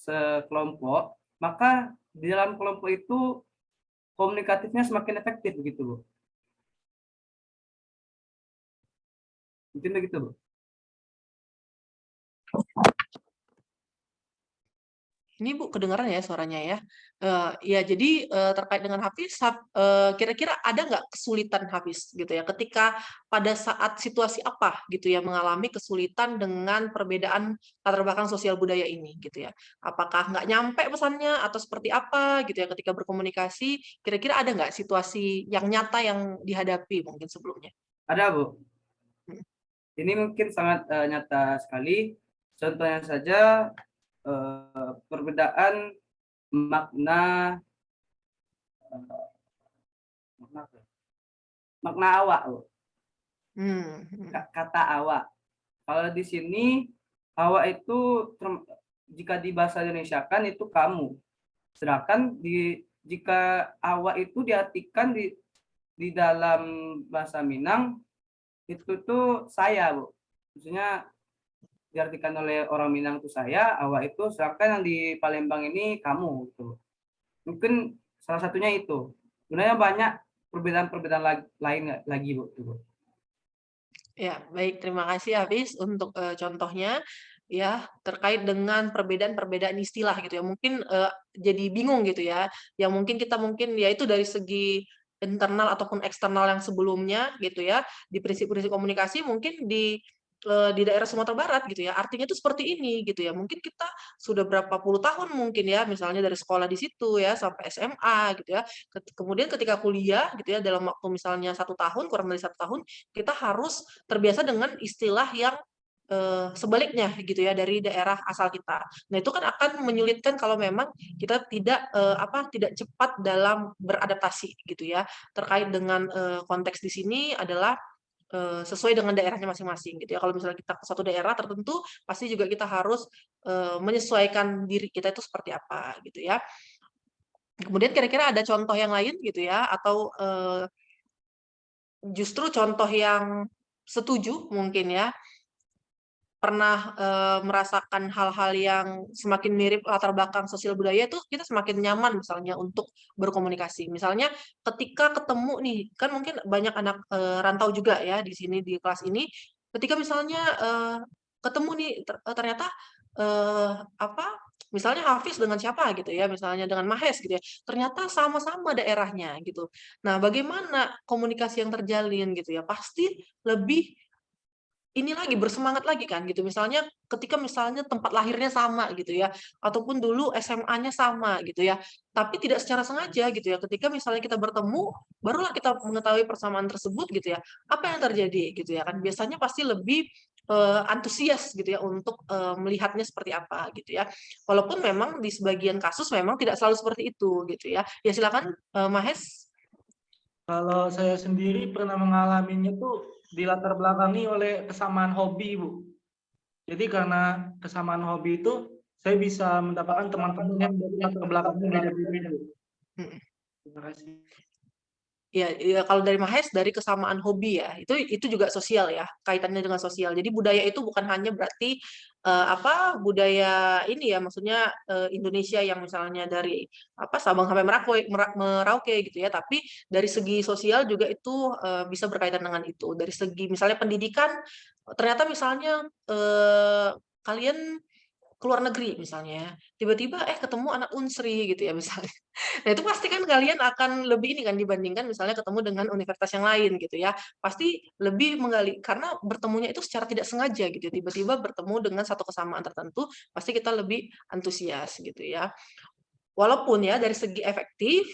sekelompok, maka di dalam kelompok itu komunikatifnya semakin efektif begitu Bu. Mungkin begitu Bu. Ini Bu, kedengaran ya suaranya ya. Ya, jadi terkait dengan Hafiz, kira-kira ada nggak kesulitan Hafiz gitu ya, ketika pada saat situasi apa gitu ya mengalami kesulitan dengan perbedaan latar belakang sosial budaya ini gitu ya. Apakah nggak nyampe pesannya atau seperti apa gitu ya ketika berkomunikasi? Kira-kira ada nggak situasi yang nyata yang dihadapi mungkin sebelumnya? Ada Bu. Ini mungkin sangat nyata sekali. Contohnya saja perbedaan makna awak, kata awak. Kalau di sini awak itu jika di bahasa Indonesia kan itu kamu, sedangkan jika awak itu diartikan di dalam bahasa Minang itu tuh saya, Bu. Maksudnya diartikan oleh orang Minang itu saya, awak itu, sedangkan yang di Palembang ini kamu gitu. Mungkin salah satunya itu. Sebenarnya banyak perbedaan-perbedaan lain lagi Bu. Ya, baik. Terima kasih Hafiz untuk contohnya ya terkait dengan perbedaan-perbedaan istilah gitu ya. Mungkin jadi bingung gitu ya. Yang mungkin kita ya itu dari segi internal ataupun eksternal yang sebelumnya gitu ya. Di prinsip-prinsip komunikasi mungkin di daerah Sumatera Barat gitu ya. Artinya itu seperti ini gitu ya. Mungkin kita sudah berapa puluh tahun mungkin ya, misalnya dari sekolah di situ ya sampai SMA gitu ya. Kemudian ketika kuliah gitu ya dalam waktu misalnya 1 tahun, kurang dari 1 tahun, kita harus terbiasa dengan istilah yang sebaliknya gitu ya dari daerah asal kita. Nah, itu kan akan menyulitkan kalau memang kita tidak cepat dalam beradaptasi gitu ya. Terkait dengan konteks di sini adalah sesuai dengan daerahnya masing-masing gitu ya. Kalau misalnya kita ke suatu daerah tertentu, pasti juga kita harus menyesuaikan diri kita itu seperti apa gitu ya. Kemudian kira-kira ada contoh yang lain gitu ya, atau justru contoh yang setuju mungkin ya, pernah merasakan hal-hal yang semakin mirip latar belakang sosial budaya itu kita semakin nyaman misalnya untuk berkomunikasi. Misalnya ketika ketemu nih, kan mungkin banyak anak rantau juga ya di sini di kelas ini, ketika misalnya ketemu nih ternyata misalnya Hafiz dengan siapa gitu ya, misalnya dengan Mahes gitu ya, ternyata sama-sama daerahnya gitu. Nah, bagaimana komunikasi yang terjalin gitu ya? Pasti lebih ini lagi bersemangat lagi kan gitu. Misalnya ketika misalnya tempat lahirnya sama gitu ya, ataupun dulu SMA-nya sama gitu ya. Tapi tidak secara sengaja gitu ya. Ketika misalnya kita bertemu, barulah kita mengetahui persamaan tersebut gitu ya. Apa yang terjadi gitu ya kan. Biasanya pasti lebih antusias gitu ya untuk melihatnya seperti apa gitu ya. Walaupun memang di sebagian kasus memang tidak selalu seperti itu gitu ya. Ya silakan Mahes. Kalau saya sendiri pernah mengalaminya tuh dilatar belakangi oleh kesamaan hobi, Bu. Jadi karena kesamaan hobi itu, saya bisa mendapatkan teman-teman yang dari latar belakangnya beda-beda, Bu. Terima kasih. Ya, kalau dari Mahes dari kesamaan hobi ya, itu juga sosial ya, kaitannya dengan sosial. Jadi budaya itu bukan hanya berarti budaya ini ya, maksudnya Indonesia yang misalnya dari Sabang sampai Merauke gitu ya, tapi dari segi sosial juga itu bisa berkaitan dengan itu. Dari segi misalnya pendidikan, ternyata misalnya kalian keluar negeri misalnya, tiba-tiba ketemu anak Unsri gitu ya misalnya. Nah itu pasti kan kalian akan lebih ini kan dibandingkan misalnya ketemu dengan universitas yang lain gitu ya. Pasti lebih menggali karena bertemunya itu secara tidak sengaja gitu. Tiba-tiba bertemu dengan satu kesamaan tertentu, pasti kita lebih antusias gitu ya. Walaupun ya dari segi efektif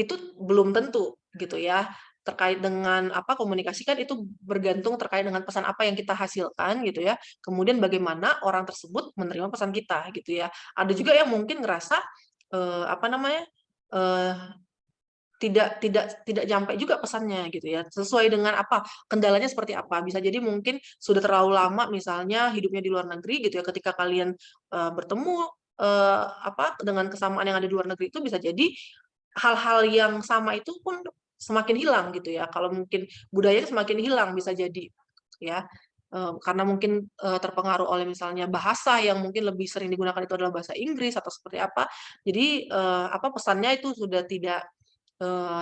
itu belum tentu gitu ya. Terkait dengan komunikasi kan itu bergantung terkait dengan pesan apa yang kita hasilkan gitu ya. Kemudian bagaimana orang tersebut menerima pesan kita gitu ya. Ada juga yang mungkin ngerasa eh, tidak sampai juga pesannya gitu ya. Sesuai dengan kendalanya seperti apa. Bisa jadi mungkin sudah terlalu lama misalnya hidupnya di luar negeri gitu ya. Ketika kalian bertemu dengan kesamaan yang ada di luar negeri itu bisa jadi hal-hal yang sama itu pun semakin hilang gitu ya. Kalau mungkin budayanya semakin hilang bisa jadi ya. Karena mungkin terpengaruh oleh misalnya bahasa yang mungkin lebih sering digunakan itu adalah bahasa Inggris atau seperti apa. Jadi pesannya itu sudah tidak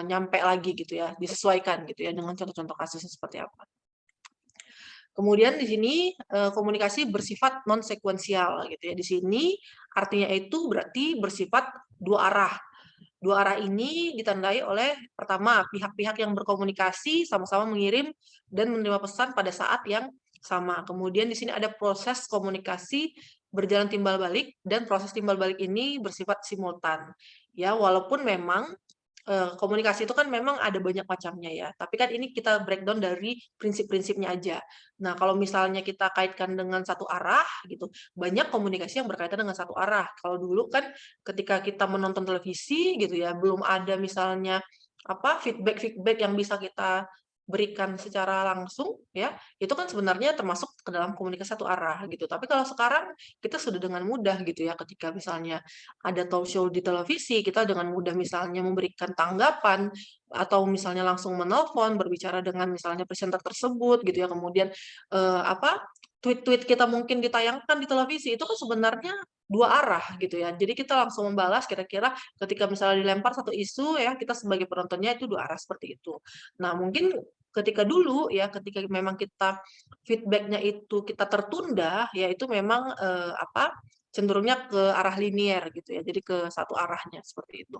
nyampe lagi gitu ya, disesuaikan gitu ya dengan contoh-contoh kasusnya seperti apa. Kemudian di sini komunikasi bersifat non sekuensial gitu ya. Di sini artinya itu berarti bersifat dua arah. Dua arah ini ditandai oleh pertama pihak-pihak yang berkomunikasi sama-sama mengirim dan menerima pesan pada saat yang sama. Kemudian di sini ada proses komunikasi berjalan timbal balik dan proses timbal balik ini bersifat simultan. Ya, walaupun memang komunikasi itu kan memang ada banyak macamnya ya. Tapi kan ini kita breakdown dari prinsip-prinsipnya aja. Nah, kalau misalnya kita kaitkan dengan satu arah gitu, banyak komunikasi yang berkaitan dengan satu arah. Kalau dulu kan ketika kita menonton televisi gitu ya, belum ada misalnya feedback yang bisa kita berikan secara langsung ya, itu kan sebenarnya termasuk ke dalam komunikasi satu arah gitu. Tapi kalau sekarang kita sudah dengan mudah gitu ya, ketika misalnya ada talk show di televisi, kita dengan mudah misalnya memberikan tanggapan atau misalnya langsung menelpon berbicara dengan misalnya presenter tersebut gitu ya, kemudian tweet-tweet kita mungkin ditayangkan di televisi itu kan sebenarnya dua arah gitu ya. Jadi kita langsung membalas kira-kira ketika misalnya dilempar satu isu ya, kita sebagai penontonnya itu dua arah seperti itu. Nah, mungkin ketika dulu ya, ketika memang kita feedbacknya itu kita tertunda ya, itu memang cenderungnya ke arah linier gitu ya. Jadi ke satu arahnya seperti itu.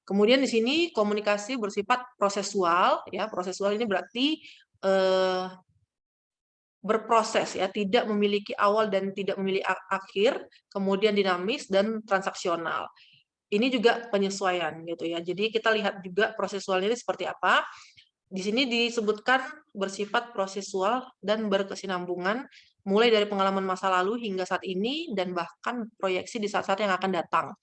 Kemudian di sini komunikasi bersifat prosesual ya. Prosesual ini berarti berproses ya, tidak memiliki awal dan tidak memiliki akhir, kemudian dinamis dan transaksional. Ini juga penyesuaian gitu ya. Jadi kita lihat juga prosesualnya ini seperti apa. Di sini disebutkan bersifat prosesual dan berkesinambungan mulai dari pengalaman masa lalu hingga saat ini dan bahkan proyeksi di saat-saat yang akan datang.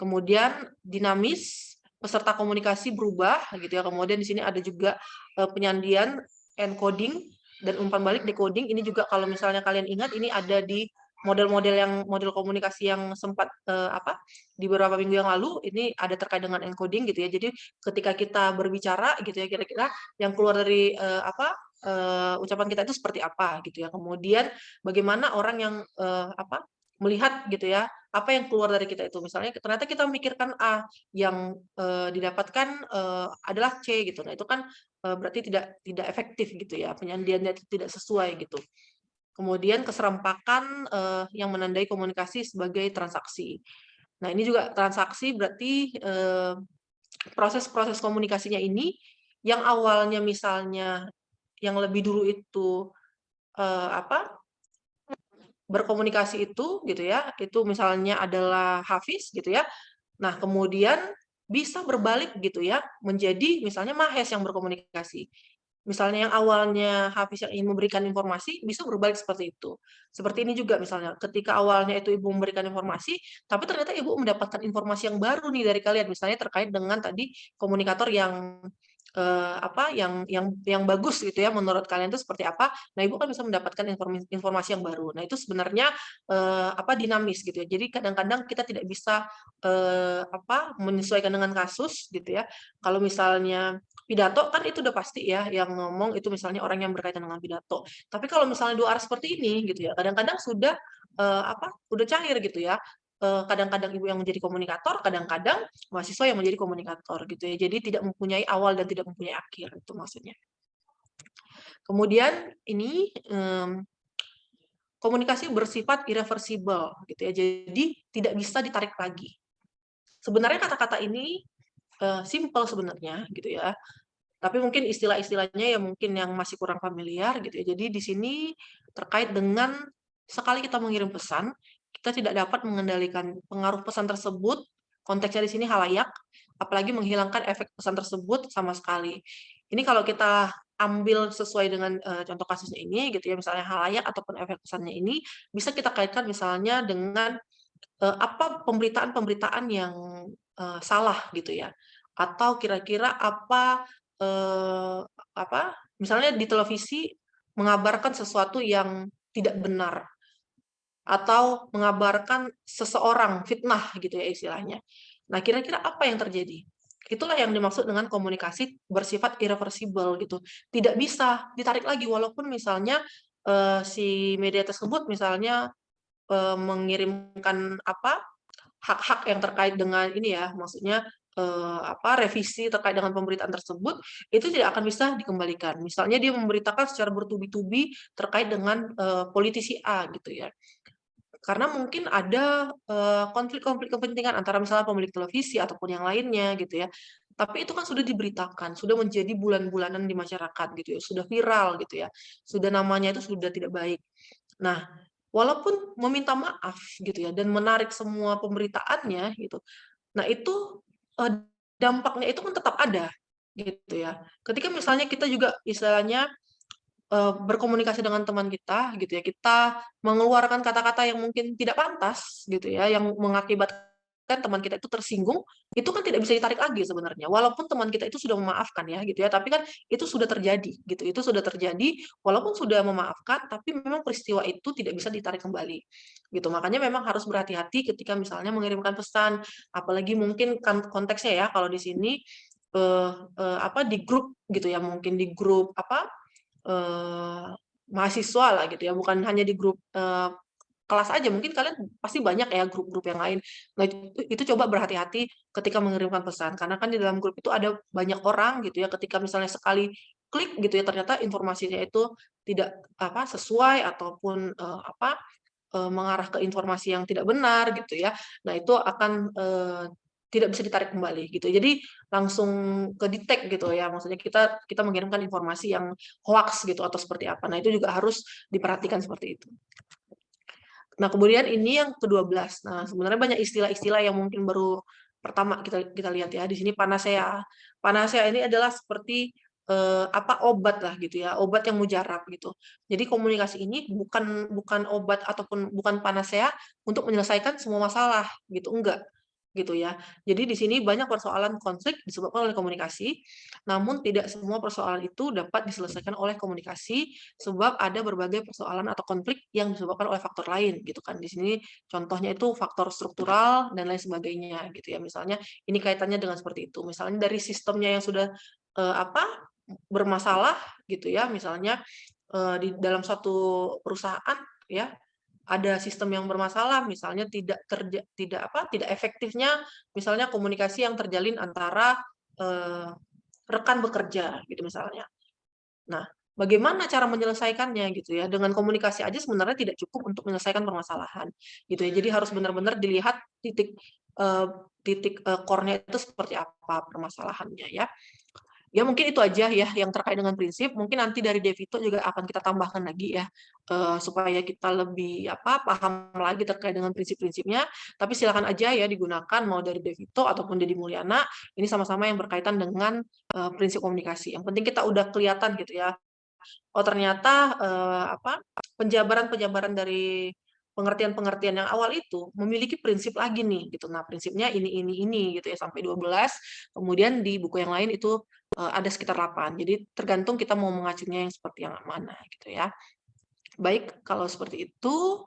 Kemudian dinamis, peserta komunikasi berubah gitu ya. Kemudian di sini ada juga penyandian, encoding dan umpan balik decoding. Ini juga kalau misalnya kalian ingat ini ada di model komunikasi yang sempat di beberapa minggu yang lalu, ini ada terkait dengan encoding gitu ya. Jadi ketika kita berbicara gitu ya, kira-kira yang keluar dari ucapan kita itu seperti apa gitu ya. Kemudian bagaimana orang yang melihat gitu ya, apa yang keluar dari kita itu. Misalnya ternyata kita memikirkan A, yang didapatkan adalah C gitu. Nah, itu kan berarti tidak efektif gitu ya, penyandiannya itu tidak sesuai gitu. Kemudian keserempakan yang menandai komunikasi sebagai transaksi. Nah, ini juga transaksi berarti proses-proses komunikasinya ini yang awalnya misalnya lebih dulu itu berkomunikasi itu gitu ya, itu misalnya adalah Hafiz gitu ya. Nah, kemudian bisa berbalik gitu ya, menjadi misalnya Mahes yang berkomunikasi. Misalnya yang awalnya Hafiz yang ingin memberikan informasi, bisa berbalik seperti itu. Seperti ini juga misalnya, ketika awalnya itu Ibu memberikan informasi, tapi ternyata Ibu mendapatkan informasi yang baru nih dari kalian, misalnya terkait dengan tadi komunikator yang yang bagus gitu ya menurut kalian itu seperti apa. Nah, Ibu kan bisa mendapatkan informasi yang baru. Nah, itu sebenarnya dinamis gitu ya. Jadi kadang-kadang kita tidak bisa menyesuaikan dengan kasus gitu ya. Kalau misalnya pidato kan itu udah pasti ya yang ngomong itu misalnya orang yang berkaitan dengan pidato. Tapi kalau misalnya dua arah seperti ini gitu ya, kadang-kadang sudah udah cair gitu ya. Kadang-kadang Ibu yang menjadi komunikator, kadang-kadang mahasiswa yang menjadi komunikator gitu ya. Jadi tidak mempunyai awal dan tidak mempunyai akhir itu maksudnya. Kemudian ini komunikasi bersifat irreversible gitu ya. Jadi tidak bisa ditarik lagi. Sebenarnya kata-kata ini simple sebenarnya gitu ya. Tapi mungkin istilah-istilahnya ya mungkin yang masih kurang familiar gitu ya. Jadi di sini terkait dengan sekali kita mengirim pesan, kita tidak dapat mengendalikan pengaruh pesan tersebut, konteksnya di sini halayak, apalagi menghilangkan efek pesan tersebut sama sekali. Ini kalau kita ambil sesuai dengan contoh kasusnya ini gitu ya, misalnya halayak ataupun efek pesannya ini bisa kita kaitkan misalnya dengan apa pemberitaan-pemberitaan yang salah gitu ya. Atau kira-kira misalnya di televisi mengabarkan sesuatu yang tidak benar atau mengabarkan seseorang fitnah gitu ya istilahnya. Nah, kira-kira apa yang terjadi? Itulah yang dimaksud dengan komunikasi bersifat irreversible gitu. Tidak bisa ditarik lagi walaupun misalnya si media tersebut misalnya mengirimkan hak-hak yang terkait dengan ini ya, maksudnya revisi terkait dengan pemberitaan tersebut itu tidak akan bisa dikembalikan. Misalnya dia memberitakan secara bertubi-tubi terkait dengan politisi A gitu ya. Karena mungkin ada konflik-konflik kepentingan antara misalnya pemilik televisi ataupun yang lainnya gitu ya. Tapi itu kan sudah diberitakan, sudah menjadi bulan-bulanan di masyarakat gitu ya, sudah viral gitu ya. Sudah namanya itu sudah tidak baik. Nah, walaupun meminta maaf gitu ya dan menarik semua pemberitaannya gitu. Nah, itu dampaknya itu kan tetap ada gitu ya. Ketika misalnya kita juga istilahnya berkomunikasi dengan teman kita gitu ya, kita mengeluarkan kata-kata yang mungkin tidak pantas gitu ya, yang mengakibatkan teman kita itu tersinggung, itu kan tidak bisa ditarik lagi sebenarnya. Walaupun teman kita itu sudah memaafkan ya gitu ya, tapi kan itu sudah terjadi gitu. Itu sudah terjadi walaupun sudah memaafkan, tapi memang peristiwa itu tidak bisa ditarik kembali. Gitu. Makanya memang harus berhati-hati ketika misalnya mengirimkan pesan, apalagi mungkin konteksnya ya kalau di sini di grup gitu ya, mungkin di grup mahasiswa lah gitu ya, bukan hanya di grup kelas aja, mungkin kalian pasti banyak ya grup-grup yang lain. Nah, itu coba berhati-hati ketika mengirimkan pesan, karena kan di dalam grup itu ada banyak orang gitu ya, ketika misalnya sekali klik gitu ya, ternyata informasinya itu tidak sesuai ataupun mengarah ke informasi yang tidak benar gitu ya. Nah, itu akan tidak bisa ditarik kembali gitu. Jadi langsung ke detect gitu ya. Maksudnya kita mengirimkan informasi yang hoax gitu atau seperti apa. Nah, itu juga harus diperhatikan seperti itu. Nah, kemudian ini yang ke-12. Nah, sebenarnya banyak istilah-istilah yang mungkin baru pertama kita lihat ya. Di sini panacea. Panacea ini adalah seperti obat lah gitu ya, obat yang mujarab gitu. Jadi komunikasi ini bukan obat ataupun bukan panacea untuk menyelesaikan semua masalah gitu, enggak gitu ya. Jadi di sini banyak persoalan konflik disebabkan oleh komunikasi, namun tidak semua persoalan itu dapat diselesaikan oleh komunikasi sebab ada berbagai persoalan atau konflik yang disebabkan oleh faktor lain gitu kan. Di sini contohnya itu faktor struktural dan lain sebagainya gitu ya. Misalnya ini kaitannya dengan seperti itu. Misalnya dari sistemnya yang sudah bermasalah gitu ya, misalnya di dalam suatu perusahaan ya ada sistem yang bermasalah, misalnya tidak efektifnya misalnya komunikasi yang terjalin antara rekan bekerja gitu misalnya. Nah, bagaimana cara menyelesaikannya gitu ya? Dengan komunikasi aja sebenarnya tidak cukup untuk menyelesaikan permasalahan gitu ya. Jadi harus benar-benar dilihat titik core-nya itu seperti apa permasalahannya ya. Ya mungkin itu aja ya yang terkait dengan prinsip. Mungkin nanti dari Devito juga akan kita tambahkan lagi ya supaya kita lebih paham lagi terkait dengan prinsip-prinsipnya. Tapi silakan aja ya digunakan mau dari Devito ataupun Deddy Mulyana. Ini sama-sama yang berkaitan dengan prinsip komunikasi. Yang penting kita udah kelihatan gitu ya. Oh ternyata penjabaran-penjabaran dari pengertian-pengertian yang awal itu memiliki prinsip lagi nih gitu. Nah, prinsipnya ini gitu ya sampai 12. Kemudian di buku yang lain itu ada sekitar 8. Jadi tergantung kita mau mengacunya yang seperti yang mana gitu ya. Baik, kalau seperti itu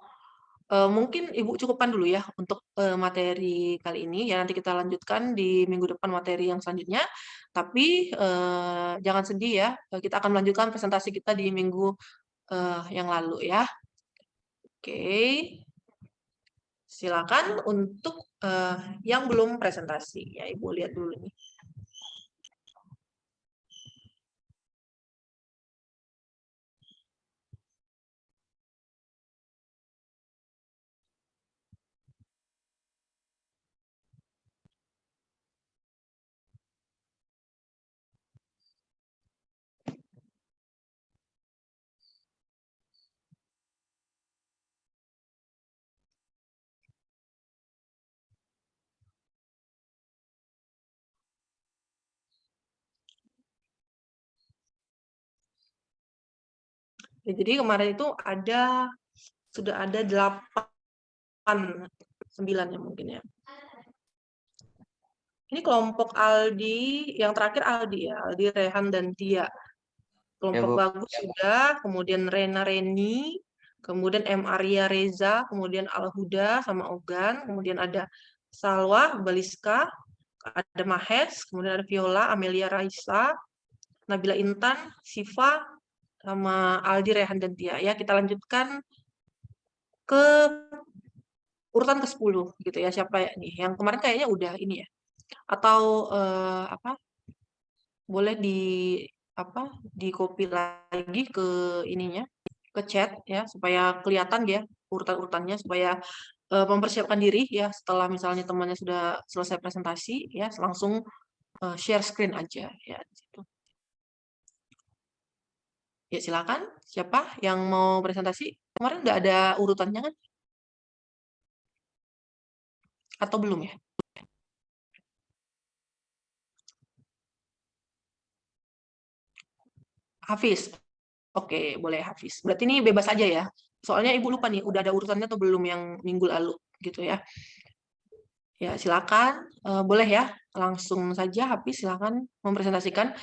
mungkin Ibu cukupkan dulu ya untuk materi kali ini ya, nanti kita lanjutkan di minggu depan materi yang selanjutnya. Tapi jangan sedih ya, kita akan melanjutkan presentasi kita di minggu yang lalu ya. Oke. Silakan untuk yang belum presentasi ya, Ibu lihat dulu nih. Ya, jadi kemarin itu sudah ada 8, 9 ya mungkin ya. Ini kelompok Aldi, yang terakhir Aldi ya, Aldi, Rehan, dan Tia. Kelompok Bu. Bagus sudah, kemudian Rena Reni, kemudian M. Arya Reza, kemudian Al-Huda sama Ogan, kemudian ada Salwa, Baliska, ada Mahes, kemudian ada Viola, Amelia Raisa, Nabila Intan, Siva, sama Aldi, Rehan, dan Tia. Ya, kita lanjutkan ke urutan ke-10 gitu ya. Siapa ya nih? Yang kemarin kayaknya udah ini ya. Atau boleh di copy lagi ke ininya, ke chat ya, supaya kelihatan ya urutan-urutannya, supaya mempersiapkan diri ya setelah misalnya temannya sudah selesai presentasi ya, langsung share screen aja ya di situ. Ya silakan, siapa yang mau presentasi? Kemarin udah ada urutannya kan? Atau belum ya? Hafiz. Oke, boleh Hafiz. Berarti ini bebas aja ya. Soalnya Ibu lupa nih, udah ada urutannya atau belum yang minggu lalu gitu ya. Ya, silakan. Boleh ya, langsung saja Hafiz silakan mempresentasikan.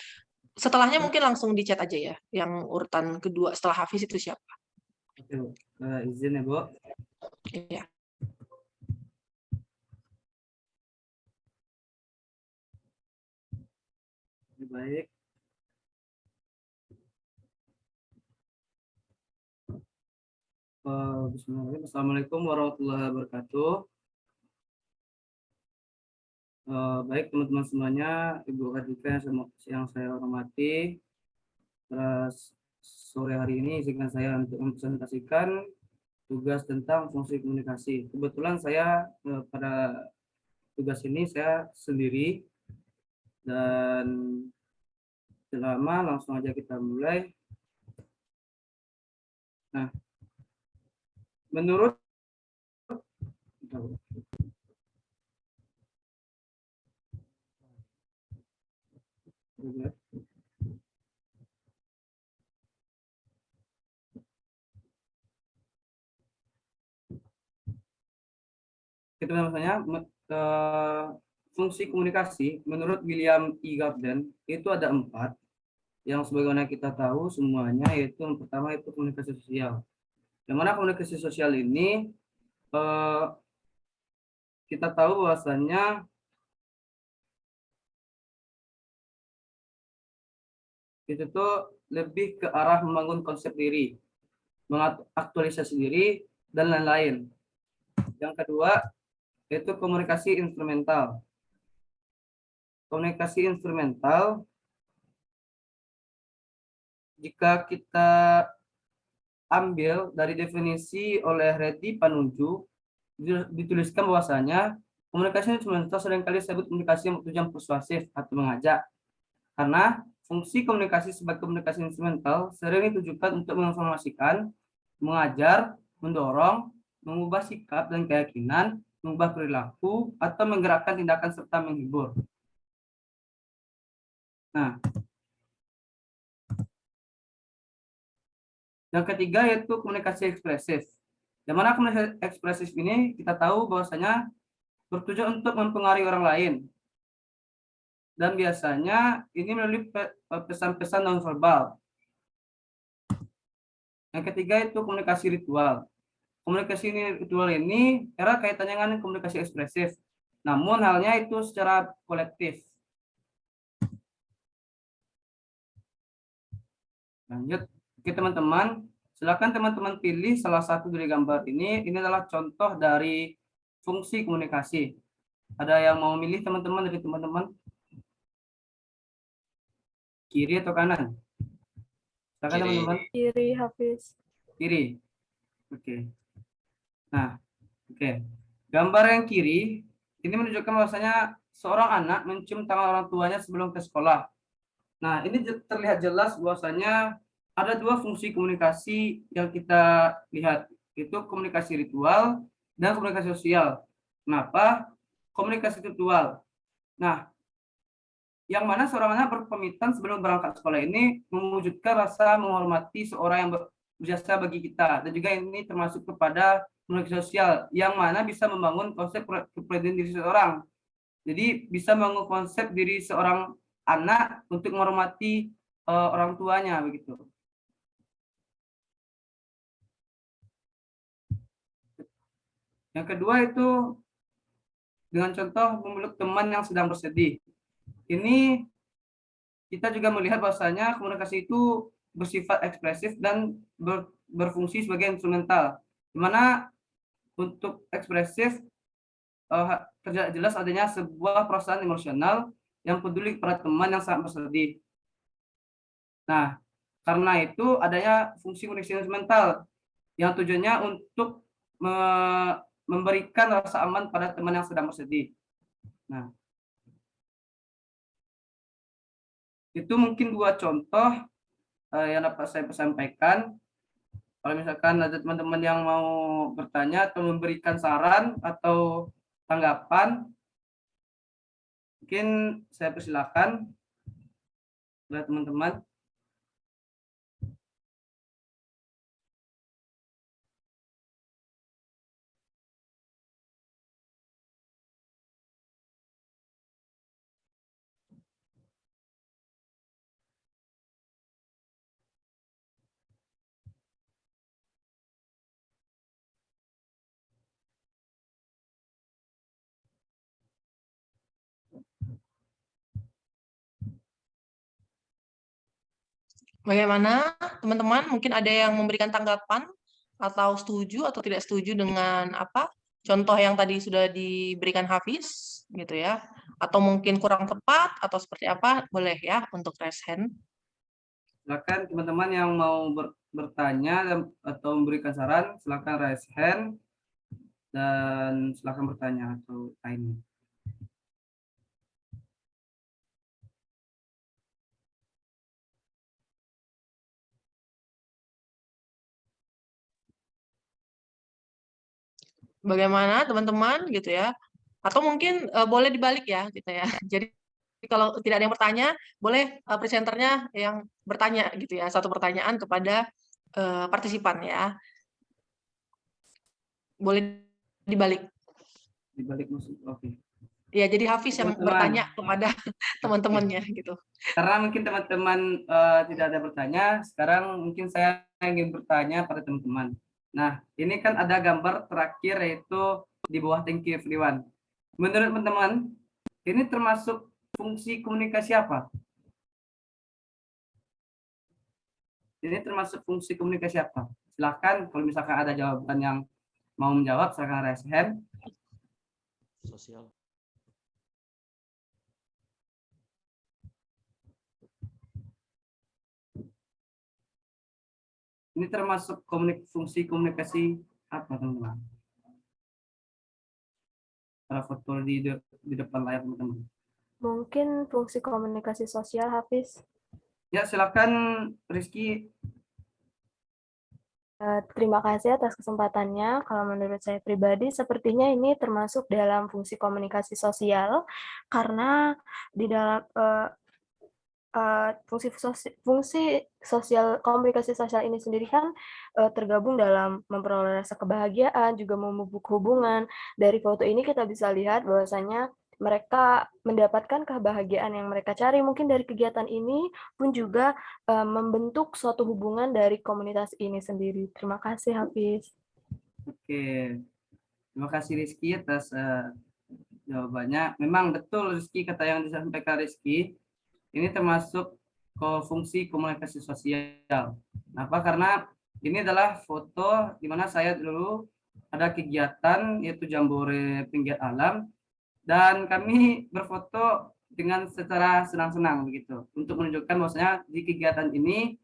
Setelahnya mungkin langsung di chat aja ya, yang urutan kedua setelah Hafiz itu siapa. Oke, Bu. Izin ya, Bu. Iya. Baik. Bismillahirrahmanirrahim. Assalamualaikum warahmatullahi wabarakatuh. Baik teman-teman semuanya, Ibu Kadika yang saya hormati. Sore hari ini izinkan saya untuk mempresentasikan tugas tentang fungsi komunikasi. Kebetulan saya pada tugas ini saya sendiri, dan selama langsung aja kita mulai. Nah, menurut kita misalnya fungsi komunikasi menurut William E. Gordon itu ada 4 yang sebagaimana kita tahu semuanya, yaitu yang pertama itu komunikasi sosial. Yang mana komunikasi sosial ini kita tahu bahwasannya itu tuh lebih ke arah membangun konsep diri, mengaktualisasi diri, dan lain-lain. Yang kedua itu komunikasi instrumental. Komunikasi instrumental, jika kita ambil dari definisi oleh Reti Panuju, dituliskan bahwasanya komunikasi instrumental seringkali disebut komunikasi yang bertujuan persuasif atau mengajak. Karena fungsi komunikasi sebagai komunikasi instrumental sering ditujukan untuk menginformasikan, mengajar, mendorong, mengubah sikap dan keyakinan, mengubah perilaku, atau menggerakkan tindakan serta menghibur. Nah, yang ketiga yaitu komunikasi ekspresif. Yang mana komunikasi ekspresif ini kita tahu bahwasanya bertujuan untuk mempengaruhi orang lain. Dan biasanya ini melalui pesan-pesan nonverbal. Yang ketiga itu komunikasi ritual. Komunikasi ritual ini erat kaitannya dengan komunikasi ekspresif. Namun halnya itu secara kolektif. Lanjut. Oke teman-teman, silakan teman-teman pilih salah satu dari gambar ini. Ini adalah contoh dari fungsi komunikasi. Ada yang mau milih teman-teman dari teman-teman? Kiri atau kanan? Silakan teman-teman. Kiri, Hafiz. Kiri. Oke. Nah, oke. Gambar yang kiri ini menunjukkan bahwasanya seorang anak mencium tangan orang tuanya sebelum ke sekolah. Nah, ini terlihat jelas bahwasanya ada dua fungsi komunikasi yang kita lihat, itu komunikasi ritual dan komunikasi sosial. Kenapa? Komunikasi ritual. Nah, yang mana seorang anak berpamitan sebelum berangkat sekolah ini mewujudkan rasa menghormati seorang yang berjasa bagi kita, dan juga ini termasuk kepada komunikasi sosial yang mana bisa membangun konsep kepribadian diri seseorang. Jadi bisa membangun konsep diri seorang anak untuk menghormati orang tuanya begitu. Yang kedua itu dengan contoh memeluk teman yang sedang bersedih. Ini kita juga melihat bahwasanya komunikasi itu bersifat ekspresif dan berfungsi sebagai instrumental. Di mana untuk ekspresif terlihat jelas adanya sebuah perasaan emosional yang peduli kepada teman yang sangat bersedih. Nah, karena itu adanya fungsi komunikasi instrumental yang tujuannya untuk memberikan rasa aman pada teman yang sedang bersedih. Nah, itu mungkin dua contoh yang dapat saya sampaikan. Kalau misalkan ada teman-teman yang mau bertanya atau memberikan saran atau tanggapan, mungkin saya persilakan oleh teman-teman. Bagaimana teman-teman? Mungkin ada yang memberikan tanggapan atau setuju atau tidak setuju dengan apa contoh yang tadi sudah diberikan Hafiz gitu ya, atau mungkin kurang tepat atau seperti apa, boleh ya untuk raise hand. Silakan teman-teman yang mau bertanya atau memberikan saran, silakan raise hand dan silakan bertanya atau tanya. Bagaimana teman-teman gitu ya, atau mungkin boleh dibalik ya gitu ya. Jadi kalau tidak ada yang bertanya, boleh presenternya yang bertanya gitu ya, satu pertanyaan kepada partisipan ya. Boleh dibalik. Dibalik musik, oke. Ya, jadi Hafiz yang bertanya kepada teman-temannya gitu. Karena mungkin teman-teman tidak ada bertanya, sekarang mungkin saya ingin bertanya pada teman-teman. Nah, ini kan ada gambar terakhir yaitu di bawah tangki everyone. Menurut teman-teman, ini termasuk fungsi komunikasi apa? Ini termasuk fungsi komunikasi apa? Silakan kalau misalkan ada jawaban yang mau menjawab, silakan raise hand. Sosial. Ini termasuk fungsi komunikasi apa, teman-teman? Para foto di depan layar, teman-teman. Mungkin fungsi komunikasi sosial, Hafiz. Ya, silakan Rizky. Terima kasih atas kesempatannya. Kalau menurut saya pribadi, sepertinya ini termasuk dalam fungsi komunikasi sosial, karena di dalam fungsi sosial komunikasi sosial ini sendiri kan tergabung dalam memperoleh rasa kebahagiaan, juga memupuk hubungan. Dari foto ini kita bisa lihat bahwasanya mereka mendapatkan kebahagiaan yang mereka cari mungkin dari kegiatan ini pun juga membentuk suatu hubungan dari komunitas ini sendiri. Terima kasih, Hafiz. Oke, terima kasih Rizky atas jawabannya. Memang betul Rizky, kata yang disampaikan Rizky, ini termasuk ke fungsi komunikasi sosial. Kenapa? Karena ini adalah foto di mana saya dulu ada kegiatan yaitu Jambore Penggiat Alam, dan kami berfoto dengan secara senang-senang begitu untuk menunjukkan bahwasanya di kegiatan ini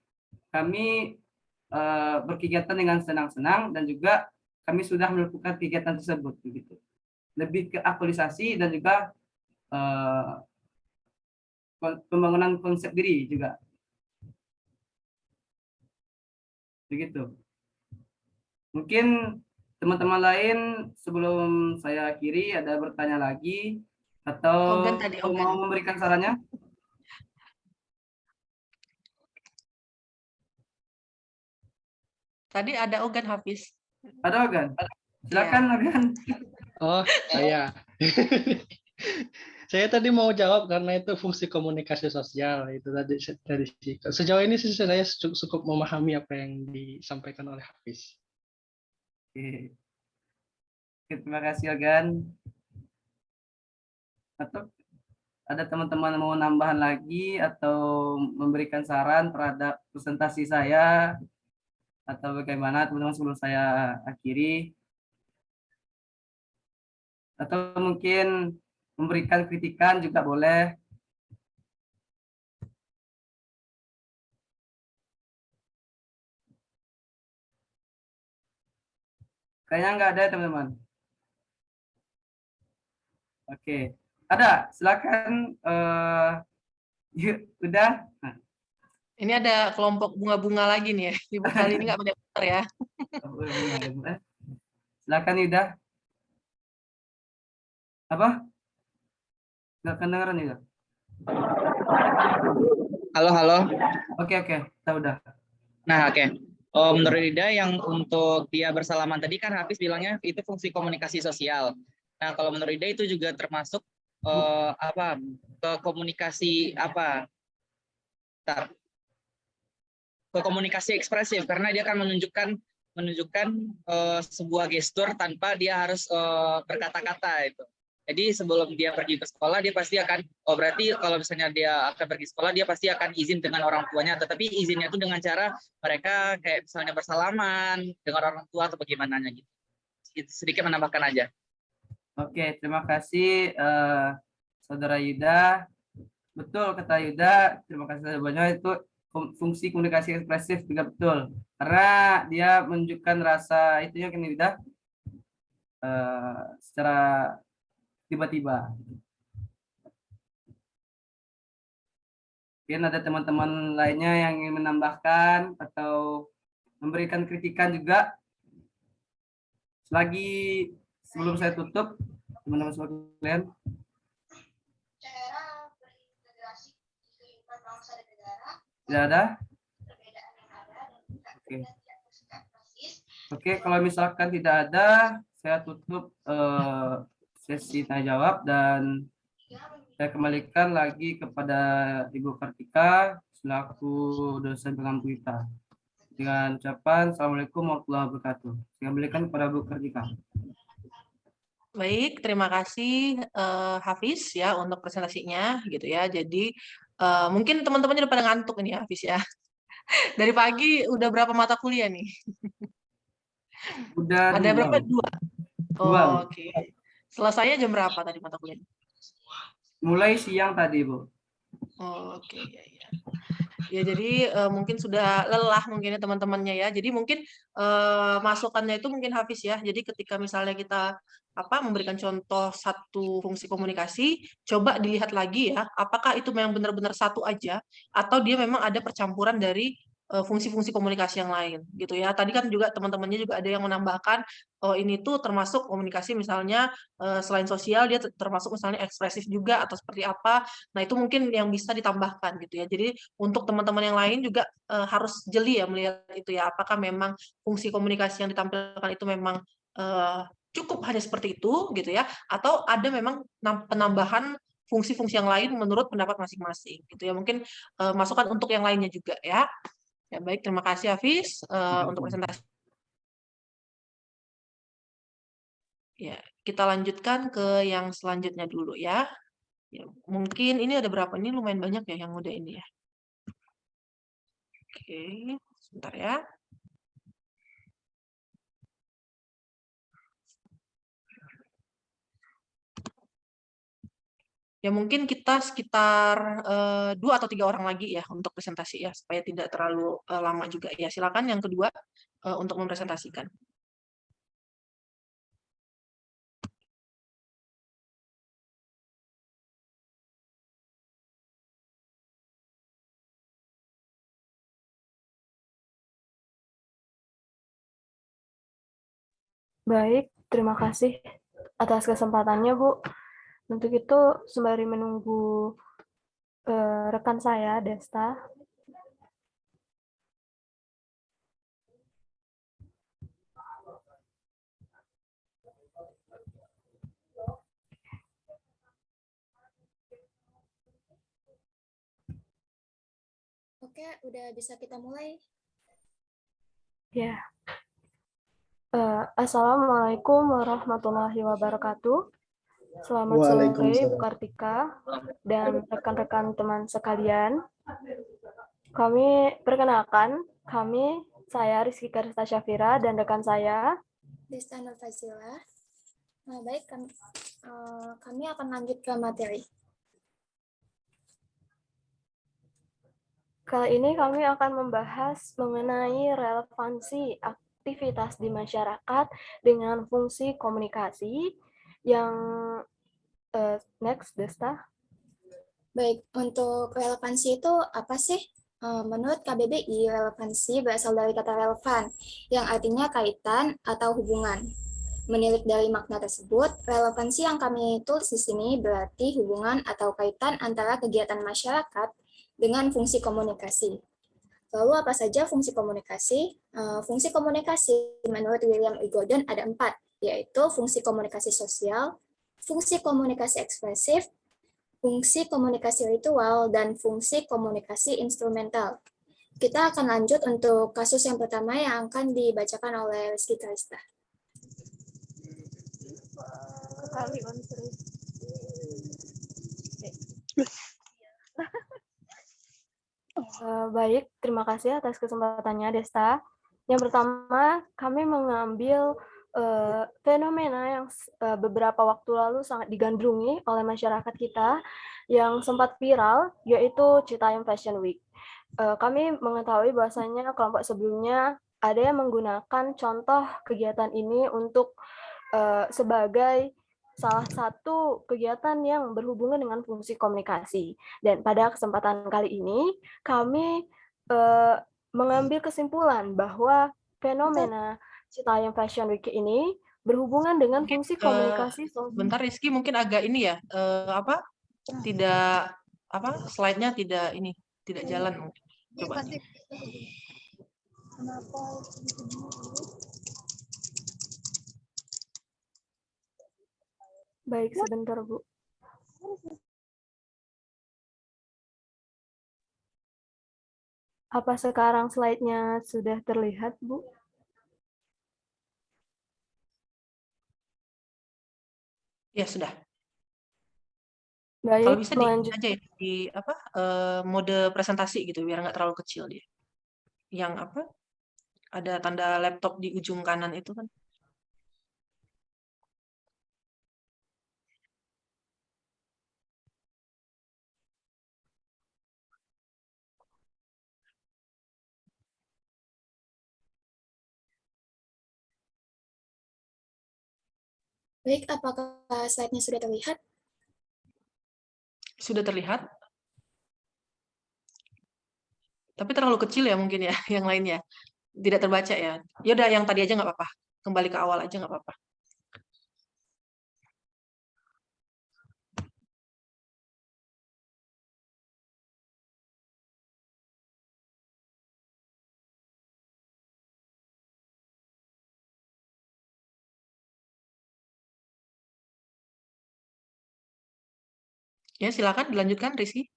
kami berkegiatan dengan senang-senang dan juga kami sudah melakukan kegiatan tersebut begitu. Lebih ke aktualisasi dan juga pembangunan konsep diri juga. Begitu. Mungkin teman-teman lain sebelum saya akhiri ada bertanya lagi atau Ogan tadi, Ogan. mau memberikan sarannya? Tadi ada Ogan, Hafiz. Ada Ogan? Silakan Ogan. Oh, saya. Saya tadi mau jawab karena itu fungsi komunikasi sosial itu tadi dari sejauh ini sih saya cukup memahami apa yang disampaikan oleh Hafiz. Oke. Terima kasih Ogan. Atau ada teman-teman mau nambahan lagi atau memberikan saran terhadap presentasi saya atau bagaimana teman-teman sebelum saya akhiri? Atau mungkin memberikan kritikan juga boleh. Kayaknya nggak ada teman-teman. Oke, ada. Silakan. Yuk, udah. Nah. Ini ada kelompok bunga-bunga lagi nih ya. Ibu kali ini nggak banyak ya. Silakan Yuda. Apa? Nggak kedengeran Yuda. Halo. Oke, kita udah. Nah, oke. Oh, menurut Ida yang untuk dia bersalaman tadi kan Hafiz bilangnya itu fungsi komunikasi sosial. Nah, kalau menurut Ida itu juga termasuk ke komunikasi ke komunikasi ekspresif karena dia akan menunjukkan sebuah gestur tanpa dia harus berkata-kata itu. Jadi sebelum dia pergi ke sekolah dia pasti akan berarti kalau misalnya dia akan pergi sekolah dia pasti akan izin dengan orang tuanya, tetapi izinnya itu dengan cara mereka kayak misalnya bersalaman dengan orang tua atau bagaimana gitu. Sedikit menambahkan aja. Oke, terima kasih Saudara Yuda. Betul kata Yuda, terima kasih banyak, itu fungsi komunikasi ekspresif juga betul. Karena dia menunjukkan rasa itunya kan Yuda secara tiba-tiba. Mungkin ada teman-teman lainnya yang ingin menambahkan atau memberikan kritikan juga. Selagi sebelum saya tutup, teman-teman sekalian. Tidak ada? Oke, kalau misalkan tidak ada, saya tutup sesi tanya jawab dan saya kembalikan lagi kepada Ibu Kartika selaku dosen pengampu kita. Dengan ucapan Assalamualaikum warahmatullahi wabarakatuh. Saya kembalikan kepada Bu Kartika. Baik, terima kasih Hafiz ya untuk presentasinya gitu ya. Jadi mungkin teman-temannya udah pada ngantuk ini ya, Hafiz ya. Dari pagi udah berapa mata kuliah nih? Udah ada berapa? Dua. Dua. Oke. Selesainya jam berapa tadi mata kuliah? Mulai siang tadi, Bu. Oke, ya. Ya, jadi mungkin sudah lelah mungkin ya teman-temannya ya. Jadi mungkin masukannya itu mungkin Hafiz ya. Jadi ketika misalnya kita memberikan contoh satu fungsi komunikasi, coba dilihat lagi ya, apakah itu memang benar-benar satu aja atau dia memang ada percampuran dari fungsi-fungsi komunikasi yang lain gitu ya. Tadi kan juga teman-temannya juga ada yang menambahkan, oh ini tuh termasuk komunikasi misalnya selain sosial dia termasuk misalnya ekspresif juga atau seperti apa. Nah, itu mungkin yang bisa ditambahkan gitu ya. Jadi untuk teman-teman yang lain juga harus jeli ya melihat itu ya, apakah memang fungsi komunikasi yang ditampilkan itu memang cukup hanya seperti itu gitu ya, atau ada memang penambahan fungsi-fungsi yang lain menurut pendapat masing-masing gitu ya. Mungkin masukan untuk yang lainnya juga ya. Ya baik, terima kasih Hafiz untuk presentasi. Ya, kita lanjutkan ke yang selanjutnya dulu ya. Ya, mungkin ini ada berapa? Ini lumayan banyak ya yang udah ini ya. Oke, sebentar ya. Ya mungkin kita sekitar 2 atau 3 orang lagi ya untuk presentasi ya, supaya tidak terlalu lama juga ya. Silakan yang kedua untuk mempresentasikan. Baik, terima kasih atas kesempatannya, Bu. Untuk itu, sembari menunggu rekan saya, Desta. Oke, udah bisa kita mulai. Ya. Assalamualaikum warahmatullahi wabarakatuh. Selamat sore, Bu Waalaikumsalam. Kartika dan rekan-rekan teman sekalian. Kami perkenalkan, saya Rizky Karista Syafira dan rekan saya Desta Nur Fazila. Nah, baik, kami akan lanjut ke materi. Kali ini kami akan membahas mengenai relevansi aktivitas di masyarakat dengan fungsi komunikasi yang next, Desta. Baik, untuk relevansi itu apa sih? Menurut KBBI, relevansi berasal dari kata relevan, yang artinya kaitan atau hubungan. Menilik dari makna tersebut, relevansi yang kami tulis di sini berarti hubungan atau kaitan antara kegiatan masyarakat dengan fungsi komunikasi. Lalu apa saja fungsi komunikasi? Fungsi komunikasi menurut William E. Gordon ada 4, yaitu fungsi komunikasi sosial, fungsi komunikasi ekspresif, fungsi komunikasi ritual, dan fungsi komunikasi instrumental. Kita akan lanjut untuk kasus yang pertama yang akan dibacakan oleh Rizky Karista. Baik, terima kasih atas kesempatannya, Desta. Yang pertama, kami mengambil fenomena yang beberapa waktu lalu sangat digandrungi oleh masyarakat kita yang sempat viral, yaitu Citayam Fashion Week. Kami mengetahui bahwasanya kelompok sebelumnya ada yang menggunakan contoh kegiatan ini untuk sebagai salah satu kegiatan yang berhubungan dengan fungsi komunikasi. Dan pada kesempatan kali ini, kami mengambil kesimpulan bahwa fenomena Citayam Fashion Week ini berhubungan dengan fungsi komunikasi. Bentar Rizky, mungkin agak ini ya, tidak slide-nya tidak jalan. Coba. Baik, sebentar, Bu. Apa sekarang slide-nya sudah terlihat, Bu? Ya, sudah. Baik, kalau bisa aja ya, di mode presentasi gitu biar nggak terlalu kecil dia. Yang ada tanda laptop di ujung kanan itu kan. Baik, apakah slide-nya sudah terlihat? Sudah terlihat? Tapi terlalu kecil ya mungkin ya, yang lainnya. Tidak terbaca ya. Ya udah yang tadi aja nggak apa-apa. Kembali ke awal aja nggak apa-apa. Ya, silakan dilanjutkan, Rizky.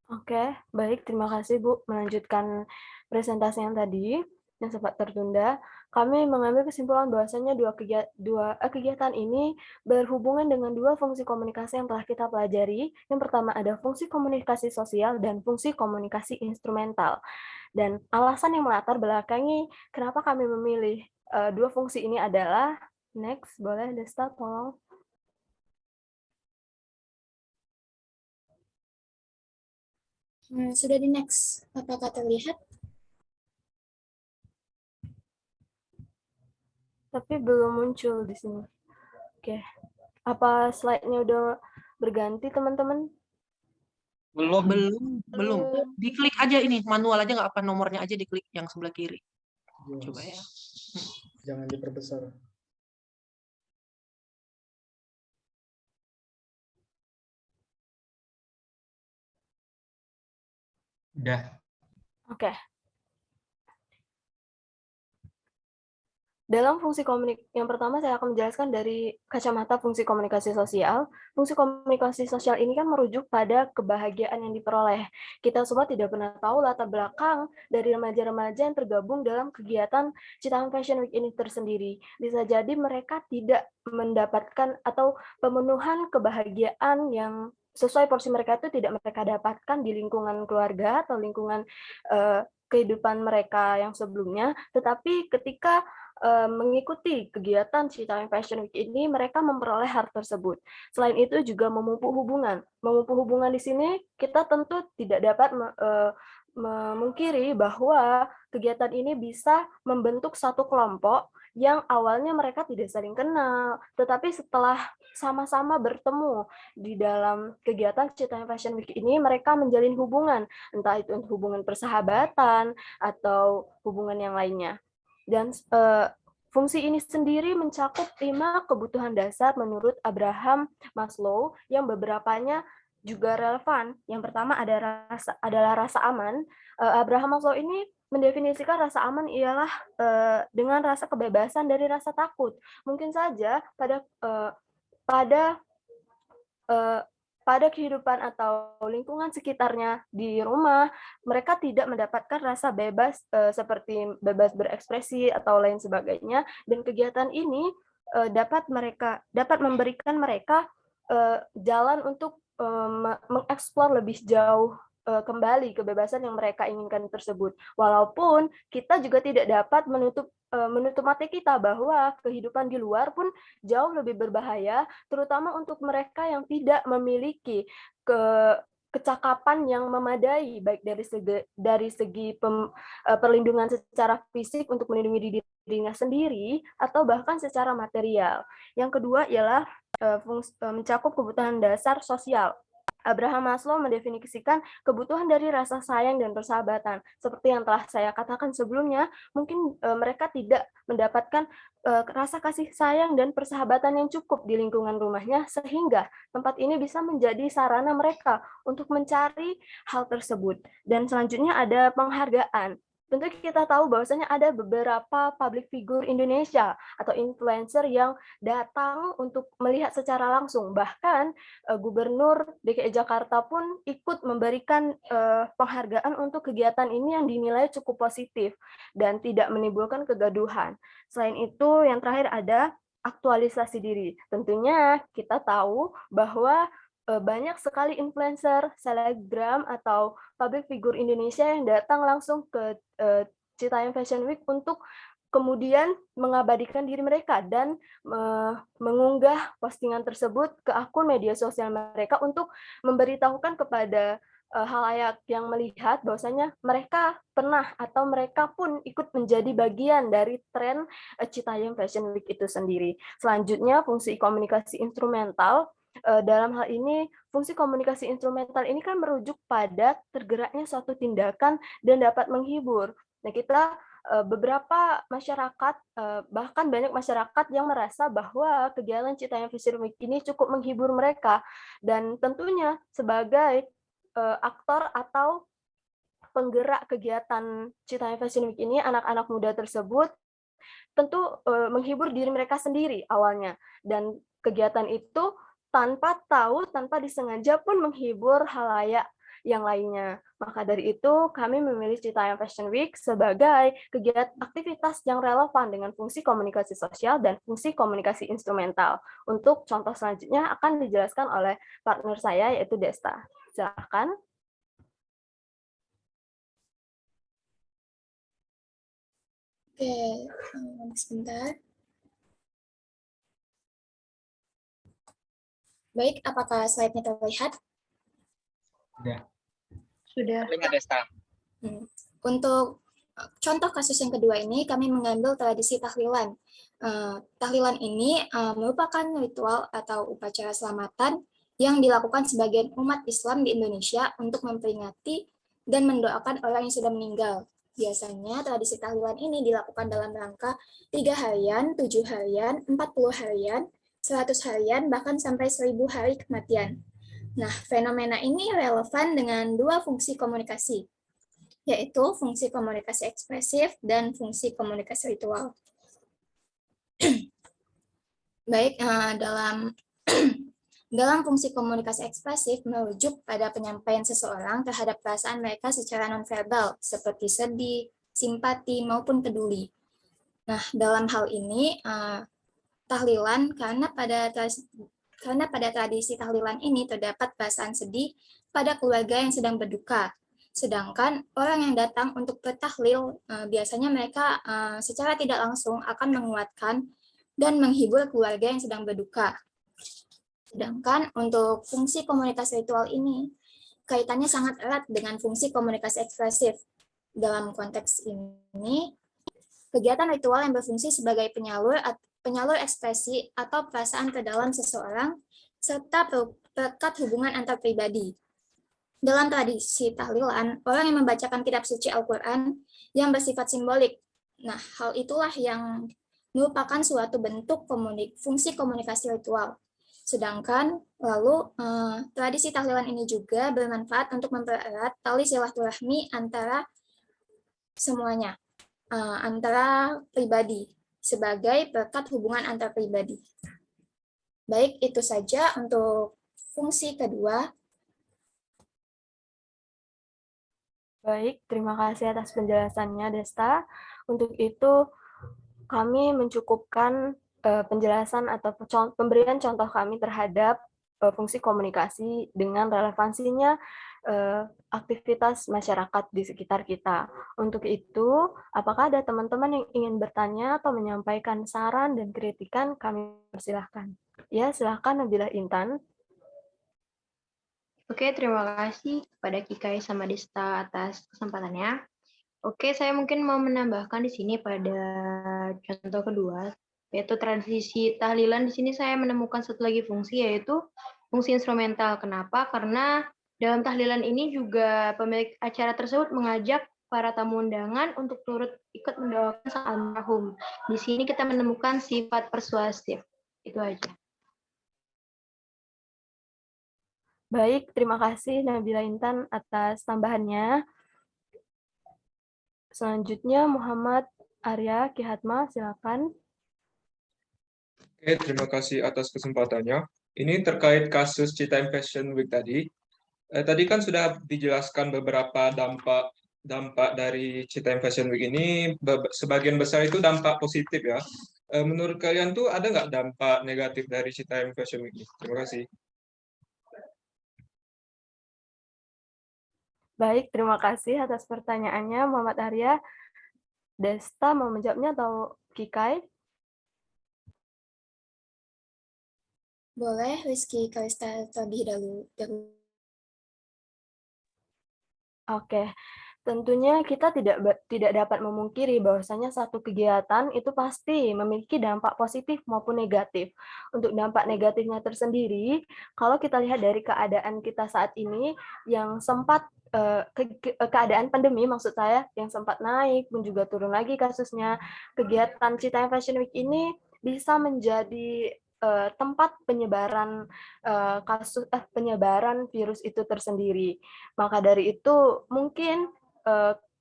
Oke, baik. Terima kasih, Bu. Melanjutkan presentasi yang tadi, yang sempat tertunda, kami mengambil kesimpulan bahwasanya kegiatan ini berhubungan dengan dua fungsi komunikasi yang telah kita pelajari. Yang pertama ada fungsi komunikasi sosial dan fungsi komunikasi instrumental. Dan alasan yang melatar belakangi kenapa kami memilih dua fungsi ini adalah, next, boleh Desta tolong. Sudah di next. Apakah terlihat? Tapi belum muncul di sini. Oke. Apa slide-nya udah berganti, teman-teman? Belum. Diklik aja ini, manual aja nggak apa, nomornya aja diklik yang sebelah kiri. Coba ya. Jangan diperbesar. Udah. Oke. Dalam fungsi yang pertama saya akan menjelaskan dari kacamata fungsi komunikasi sosial. Fungsi komunikasi sosial ini kan merujuk pada kebahagiaan yang diperoleh. Kita semua tidak pernah tahu latar belakang dari remaja-remaja yang tergabung dalam kegiatan Citarum Fashion Week ini tersendiri. Bisa jadi mereka tidak mendapatkan atau pemenuhan kebahagiaan yang sesuai porsi mereka itu tidak mereka dapatkan di lingkungan keluarga atau lingkungan kehidupan mereka yang sebelumnya, tetapi ketika mengikuti kegiatan Citarum Fashion Week ini, mereka memperoleh hal tersebut. Selain itu juga memupuk hubungan. Memupuk hubungan di sini kita tentu tidak dapat memungkiri bahwa kegiatan ini bisa membentuk satu kelompok yang awalnya mereka tidak saling kenal, tetapi setelah sama-sama bertemu di dalam kegiatan Citarum Fashion Week ini, mereka menjalin hubungan, entah itu hubungan persahabatan atau hubungan yang lainnya. Dan fungsi ini sendiri mencakup 5 kebutuhan dasar menurut Abraham Maslow yang beberapanya juga relevan. Yang pertama adalah rasa aman. Abraham Maslow ini mendefinisikan rasa aman ialah dengan rasa kebebasan dari rasa takut. Mungkin saja pada kehidupan atau lingkungan sekitarnya di rumah, mereka tidak mendapatkan rasa bebas seperti bebas berekspresi atau lain sebagainya, dan kegiatan ini dapat memberikan mereka jalan untuk mengeksplor lebih jauh kembali kebebasan yang mereka inginkan tersebut. Walaupun kita juga tidak dapat menutup mata kita bahwa kehidupan di luar pun jauh lebih berbahaya, terutama untuk mereka yang tidak memiliki kecakapan yang memadai, baik dari segi perlindungan secara fisik untuk melindungi dirinya sendiri, atau bahkan secara material. Yang kedua ialah mencakup kebutuhan dasar sosial. Abraham Maslow mendefinisikan kebutuhan dari rasa sayang dan persahabatan. Seperti yang telah saya katakan sebelumnya, mungkin mereka tidak mendapatkan rasa kasih sayang dan persahabatan yang cukup di lingkungan rumahnya, sehingga tempat ini bisa menjadi sarana mereka untuk mencari hal tersebut. Dan selanjutnya ada penghargaan. Tentu kita tahu bahwasanya ada beberapa public figure Indonesia atau influencer yang datang untuk melihat secara langsung. Bahkan Gubernur DKI Jakarta pun ikut memberikan penghargaan untuk kegiatan ini yang dinilai cukup positif dan tidak menimbulkan kegaduhan. Selain itu, yang terakhir ada aktualisasi diri. Tentunya kita tahu bahwa banyak sekali influencer, selebgram, atau public figure Indonesia yang datang langsung ke Citarum Fashion Week untuk kemudian mengabadikan diri mereka dan mengunggah postingan tersebut ke akun media sosial mereka untuk memberitahukan kepada halayak yang melihat bahwasanya mereka pernah atau mereka pun ikut menjadi bagian dari tren Citayam Fashion Week itu sendiri. Selanjutnya, fungsi komunikasi instrumental. Dalam hal ini, fungsi komunikasi instrumental ini kan merujuk pada tergeraknya suatu tindakan dan dapat menghibur. Nah, kita beberapa masyarakat, bahkan banyak masyarakat yang merasa bahwa kegiatan Citayam Fashion Week ini cukup menghibur mereka, dan tentunya sebagai aktor atau penggerak kegiatan Citayam Fashion Week ini, anak-anak muda tersebut tentu menghibur diri mereka sendiri awalnya, dan kegiatan itu tanpa tahu, tanpa disengaja pun menghibur halayak yang lainnya. Maka dari itu kami memilih Citayam Fashion Week sebagai kegiatan aktivitas yang relevan dengan fungsi komunikasi sosial dan fungsi komunikasi instrumental. Untuk contoh selanjutnya akan dijelaskan oleh partner saya yaitu Desta. Silakan. Oke, sebentar. Baik, apakah slide-nya terlihat? Sudah. Terlihat Desta. Untuk contoh kasus yang kedua ini, kami mengambil tradisi tahlilan. Tahlilan ini merupakan ritual atau upacara selamatan yang dilakukan sebagian umat Islam di Indonesia untuk memperingati dan mendoakan orang yang sudah meninggal. Biasanya tradisi tahlilan ini dilakukan dalam rangka 3 harian, 7 harian, 40 harian, 100 harian, bahkan sampai 1000 hari kematian. Nah, fenomena ini relevan dengan 2 fungsi komunikasi, yaitu fungsi komunikasi ekspresif dan fungsi komunikasi ritual. Baik, dalam fungsi komunikasi ekspresif merujuk pada penyampaian seseorang terhadap perasaan mereka secara nonverbal, seperti sedih, simpati, maupun peduli. Nah, dalam hal ini, tahlilan, karena pada tradisi tahlilan ini terdapat perasaan sedih pada keluarga yang sedang berduka. Sedangkan orang yang datang untuk bertahlil, biasanya mereka secara tidak langsung akan menguatkan dan menghibur keluarga yang sedang berduka. Sedangkan untuk fungsi komunikasi ritual ini, kaitannya sangat erat dengan fungsi komunikasi ekspresif. Dalam konteks ini, kegiatan ritual yang berfungsi sebagai penyalur ekspresi atau perasaan ke dalam seseorang, serta perekat hubungan antar pribadi. Dalam tradisi tahlilan, orang yang membacakan kitab suci Al-Quran yang bersifat simbolik. Nah, hal itulah yang merupakan suatu bentuk fungsi komunikasi ritual. Sedangkan lalu tradisi tahlilan ini juga bermanfaat untuk mempererat tali silaturahmi antara semuanya, antara pribadi, sebagai perekat hubungan antar pribadi. Baik, itu saja untuk fungsi kedua. Baik, terima kasih atas penjelasannya, Desta. Untuk itu, kami mencukupkan penjelasan atau pemberian contoh kami terhadap fungsi komunikasi dengan relevansinya aktivitas masyarakat di sekitar kita. Untuk itu, apakah ada teman-teman yang ingin bertanya atau menyampaikan saran dan kritikan, kami persilahkan. Ya, silahkan Nabila Intan. Oke, terima kasih kepada Kikai sama Desta atas kesempatannya. Oke, saya mungkin mau menambahkan di sini pada contoh kedua, yaitu tradisi tahlilan. Di sini saya menemukan satu lagi fungsi, yaitu fungsi instrumental. Kenapa? Karena dalam tahlilan ini juga pemilik acara tersebut mengajak para tamu undangan untuk turut ikut mendoakan sang almarhum. Di sini kita menemukan sifat persuasif. Itu aja. Baik, terima kasih Nabila Intan atas tambahannya. Selanjutnya Muhammad Arya Kihatma, silakan. Oke, terima kasih atas kesempatannya. Ini terkait kasus Citayam Fashion Week tadi. Tadi kan sudah dijelaskan beberapa dampak dari Citayam Fashion Week ini. Sebagian besar itu dampak positif ya. Menurut kalian tuh ada nggak dampak negatif dari Citayam Fashion Week ini? Terima kasih. Baik, terima kasih atas pertanyaannya Muhammad Arya. Desta mau menjawabnya atau Kikai? Boleh, Rizky Kalista terlebih dahulu. Oke, tentunya kita tidak dapat memungkiri bahwasanya satu kegiatan itu pasti memiliki dampak positif maupun negatif. Untuk dampak negatifnya tersendiri, kalau kita lihat dari keadaan kita saat ini yang sempat keadaan pandemi maksud saya yang sempat naik pun juga turun lagi kasusnya, kegiatan Citaim Fashion Week ini bisa menjadi tempat penyebaran penyebaran virus itu tersendiri. Maka dari itu mungkin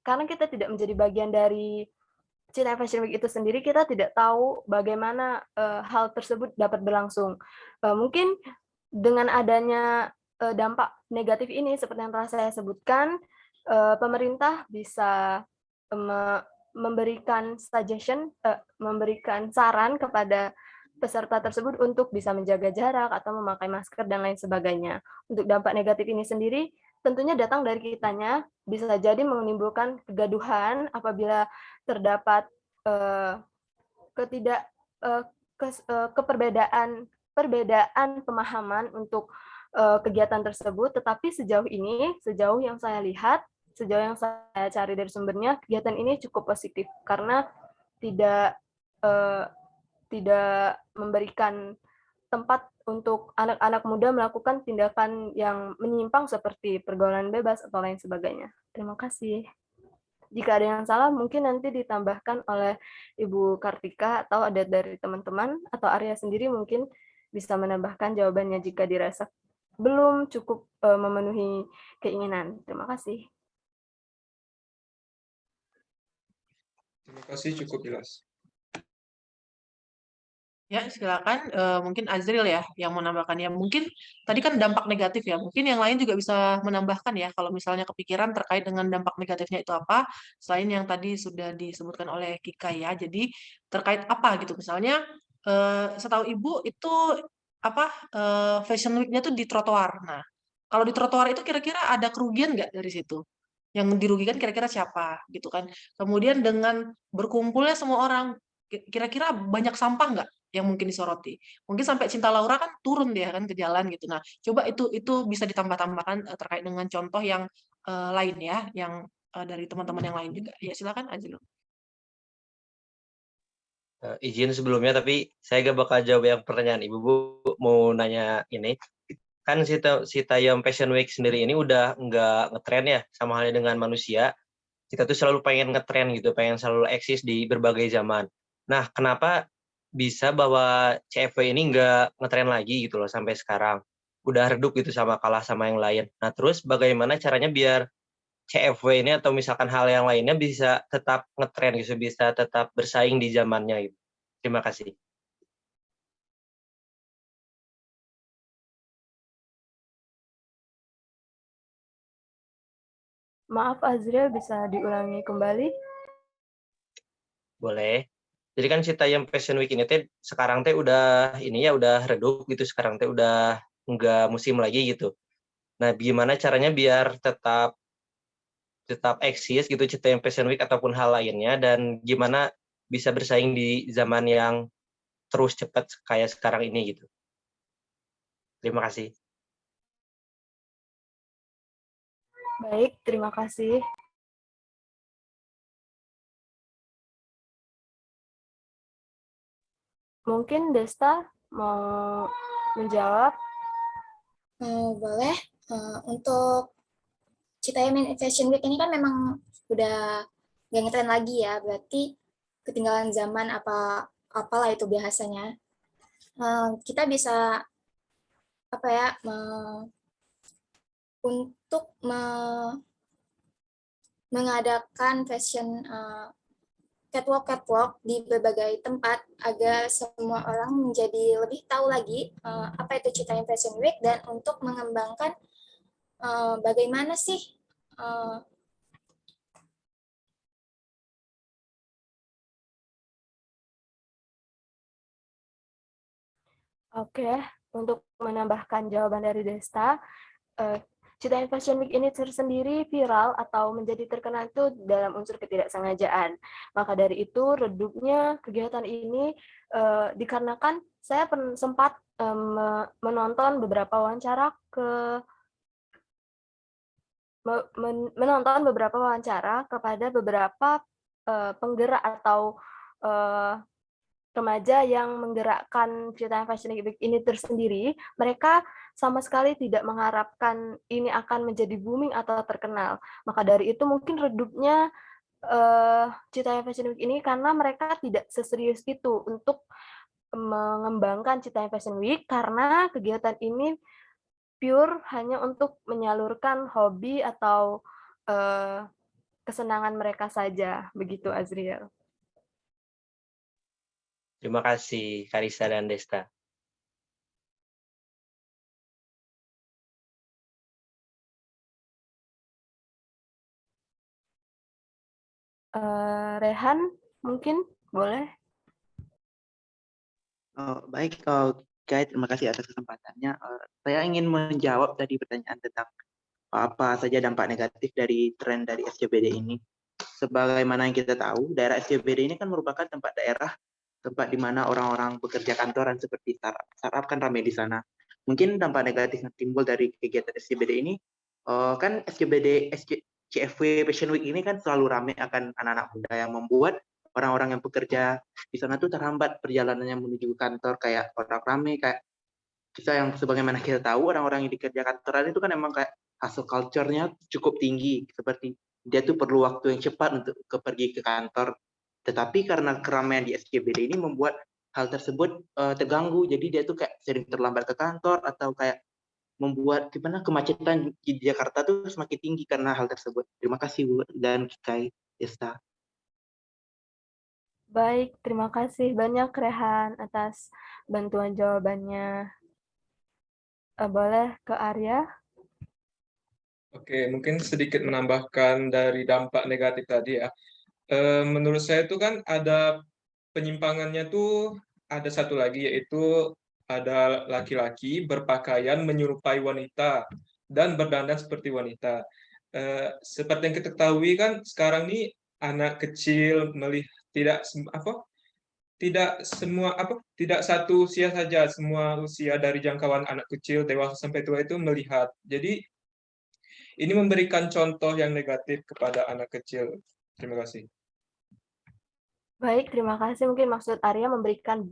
karena kita tidak menjadi bagian dari Citaim Fashion Week itu sendiri, kita tidak tahu bagaimana hal tersebut dapat berlangsung. Mungkin dengan adanya dampak negatif ini, seperti yang telah saya sebutkan, pemerintah bisa memberikan memberikan saran kepada peserta tersebut untuk bisa menjaga jarak atau memakai masker dan lain sebagainya. Untuk dampak negatif ini sendiri, tentunya datang dari kitanya, bisa jadi menimbulkan kegaduhan apabila terdapat perbedaan pemahaman untuk kegiatan tersebut. Tetapi sejauh yang saya lihat, sejauh yang saya cari dari sumbernya, kegiatan ini cukup positif karena tidak memberikan tempat untuk anak-anak muda melakukan tindakan yang menyimpang seperti pergaulan bebas atau lain sebagainya. Terima kasih. Jika ada yang salah, mungkin nanti ditambahkan oleh Ibu Kartika atau ada dari teman-teman atau Arya sendiri mungkin bisa menambahkan jawabannya jika dirasa belum cukup memenuhi keinginan. Terima kasih. Terima kasih, cukup jelas. Ya, silakan. Mungkin Azril ya yang menambahkannya. Mungkin tadi kan dampak negatif ya. Mungkin yang lain juga bisa menambahkan ya. Kalau misalnya kepikiran terkait dengan dampak negatifnya itu apa, selain yang tadi sudah disebutkan oleh Kika ya. Jadi terkait apa gitu. Misalnya, setahu Ibu itu apa Fashion Week-nya tuh di trotoar. Nah, kalau di trotoar itu kira-kira ada kerugian nggak dari situ? Yang dirugikan kira-kira siapa gitu kan? Kemudian dengan berkumpulnya semua orang, kira-kira banyak sampah nggak yang mungkin disoroti? Mungkin sampai Cinta Laura kan turun dia kan ke jalan gitu. Nah, coba itu bisa ditambah-tambahkan terkait dengan contoh yang lain ya, yang dari teman-teman yang lain juga. Ya silakan Azril. Izin sebelumnya, tapi saya gak bakal jawab yang pertanyaan Ibu. Bu, mau nanya ini. Kan Citaim Fashion Week sendiri ini udah nggak ngetren ya, sama halnya dengan manusia. Kita tuh selalu pengen ngetren gitu, pengen selalu eksis di berbagai zaman. Nah, kenapa bisa bahwa CFW ini nggak ngetren lagi gitu loh sampai sekarang? Udah redup gitu sama kalah sama yang lain. Nah, terus bagaimana caranya biar CFW ini atau misalkan hal yang lainnya bisa tetap ngetren gitu, bisa tetap bersaing di zamannya gitu. Terima kasih. Maaf Azril, bisa diulangi kembali? Boleh. Jadi kan Citaim Fashion Week ini teh sekarang teh udah ini ya udah redup gitu, sekarang teh udah nggak musim lagi gitu. Nah, gimana caranya biar tetap eksis gitu Citaim Fashion Week ataupun hal lainnya, dan gimana bisa bersaing di zaman yang terus cepat kayak sekarang ini gitu. Terima kasih. Baik, terima kasih. Mungkin Desta mau menjawab? Boleh. Untuk Citaim Fashion Week ini kan memang udah nggak ngetren lagi ya, berarti ketinggalan zaman apalah itu biasanya. Kita bisa apa ya untuk mengadakan fashion catwalk di berbagai tempat agar semua orang menjadi lebih tahu lagi apa itu Citaim Fashion Week, dan untuk mengembangkan bagaimana sih Oke, untuk menambahkan jawaban dari Desta, Citaim Fashion Week ini tersendiri viral atau menjadi terkenal itu dalam unsur ketidaksengajaan. Maka dari itu redupnya kegiatan ini dikarenakan saya sempat menonton beberapa wawancara ke menonton beberapa wawancara kepada beberapa penggerak atau remaja yang menggerakkan Citaim Fashion Week ini tersendiri. Mereka sama sekali tidak mengharapkan ini akan menjadi booming atau terkenal. Maka dari itu mungkin redupnya Citaim Fashion Week ini karena mereka tidak seserius itu untuk mengembangkan Citaim Fashion Week, karena kegiatan ini pure hanya untuk menyalurkan hobi atau kesenangan mereka saja. Begitu, Azriel. Terima kasih, Karissa dan Desta. Rehan, mungkin boleh? Baik, Kak, terima kasih atas kesempatannya. Saya ingin menjawab tadi pertanyaan tentang apa saja dampak negatif dari tren dari SCBD ini. Sebagaimana yang kita tahu, daerah SCBD ini kan merupakan tempat di mana orang-orang bekerja kantoran seperti startup kan ramai di sana. Mungkin dampak negatif yang timbul dari kegiatan SCBD ini, kan CFW Fashion Week ini kan selalu ramai akan anak-anak muda yang membuat orang-orang yang bekerja di sana tuh terhambat perjalanannya menuju kantor, kayak orang ramai, kayak kita yang sebagaimana kita tahu orang-orang yang dikerja kantoran itu kan emang kayak hustle culture-nya cukup tinggi, seperti dia tuh perlu waktu yang cepat untuk pergi ke kantor. Tetapi karena keramaian di SCBD ini membuat hal tersebut terganggu, jadi dia tuh kayak sering terlambat ke kantor atau kayak membuat kemacetan di Jakarta tuh semakin tinggi karena hal tersebut. Terima kasih Bu dan Kai Desta. Baik, terima kasih banyak Rehan atas bantuan jawabannya. Boleh ke Arya? Oke, mungkin sedikit menambahkan dari dampak negatif tadi ya. Menurut saya itu kan ada penyimpangannya tuh ada satu lagi, yaitu ada laki-laki berpakaian menyerupai wanita dan berdandan seperti wanita. Seperti yang kita ketahui kan sekarang nih anak kecil melihat tidak satu usia saja, semua usia dari jangkauan anak kecil, dewasa sampai tua itu melihat. Jadi ini memberikan contoh yang negatif kepada anak kecil. Terima kasih. Baik, terima kasih. Mungkin maksud Arya memberikan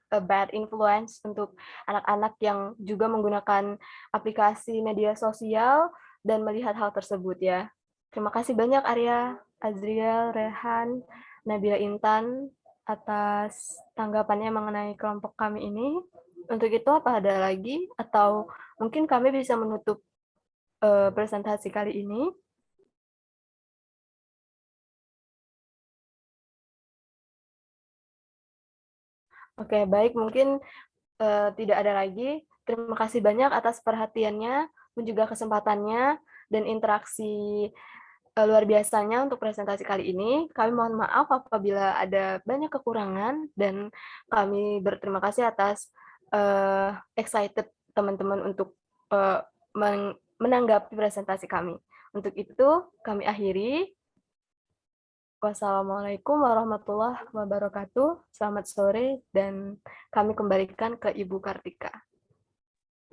bad influence untuk anak-anak yang juga menggunakan aplikasi media sosial dan melihat hal tersebut ya. Terima kasih banyak Arya, Azriel, Rehan, Nabila Intan atas tanggapannya mengenai kelompok kami ini. Untuk itu apa ada lagi? Atau mungkin kami bisa menutup presentasi kali ini. Oke, baik. Mungkin tidak ada lagi. Terima kasih banyak atas perhatiannya dan juga kesempatannya dan interaksi luar biasanya untuk presentasi kali ini. Kami mohon maaf apabila ada banyak kekurangan dan kami berterima kasih atas excited teman-teman untuk menanggapi presentasi kami. Untuk itu kami akhiri. Wassalamualaikum warahmatullahi wabarakatuh. Selamat sore dan kami kembalikan ke Ibu Kartika.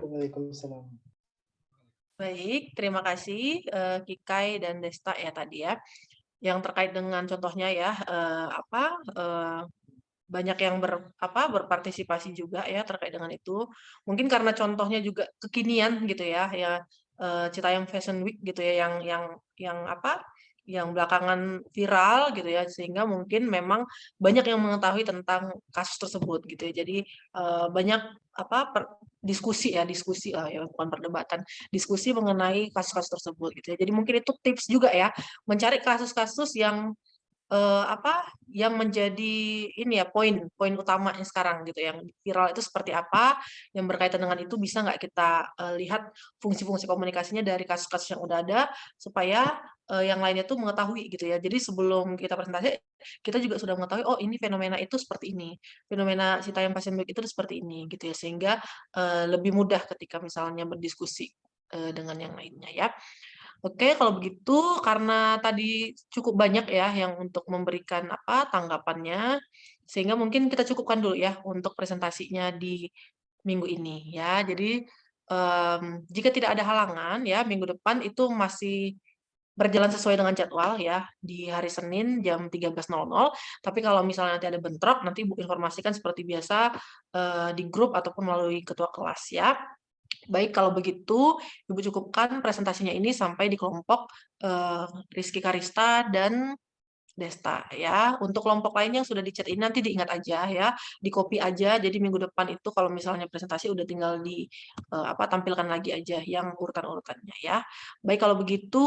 Waalaikumsalam. Baik, terima kasih Kikai dan Desta ya tadi ya. Yang terkait dengan contohnya ya banyak yang berpartisipasi juga ya terkait dengan itu. Mungkin karena contohnya juga kekinian gitu ya Citaim Fashion Week gitu ya yang belakangan viral gitu ya, sehingga mungkin memang banyak yang mengetahui tentang kasus tersebut gitu ya. Jadi banyak diskusi lah ya, bukan perdebatan, diskusi mengenai kasus-kasus tersebut gitu ya. Jadi mungkin itu tips juga ya, mencari kasus-kasus yang yang menjadi ini ya poin utamanya sekarang gitu, yang viral itu seperti apa, yang berkaitan dengan itu bisa nggak kita lihat fungsi-fungsi komunikasinya dari kasus-kasus yang udah ada, supaya yang lainnya tuh mengetahui gitu ya. Jadi sebelum kita presentasi, kita juga sudah mengetahui, oh ini fenomena itu seperti ini, fenomena Citaim Fashion Week itu seperti ini gitu ya, sehingga lebih mudah ketika misalnya berdiskusi dengan yang lainnya ya. Oke, kalau begitu karena tadi cukup banyak ya yang untuk memberikan tanggapannya, sehingga mungkin kita cukupkan dulu ya untuk presentasinya di minggu ini ya. Jadi jika tidak ada halangan ya minggu depan itu masih berjalan sesuai dengan jadwal ya di hari Senin jam 13.00. Tapi kalau misalnya nanti ada bentrok, nanti Ibu informasikan seperti biasa di grup ataupun melalui ketua kelas ya. Baik, kalau begitu Ibu cukupkan presentasinya ini sampai di kelompok Rizky Karista dan Desta ya. Untuk kelompok lain yang sudah di-chat ini nanti diingat aja ya, di-copy aja. Jadi minggu depan itu kalau misalnya presentasi udah tinggal di tampilkan lagi aja yang urutan-urutannya ya. Baik, kalau begitu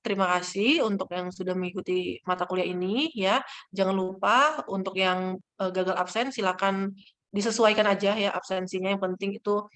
terima kasih untuk yang sudah mengikuti mata kuliah ini ya. Jangan lupa untuk yang gagal absen silakan disesuaikan aja ya absensinya. Yang penting itu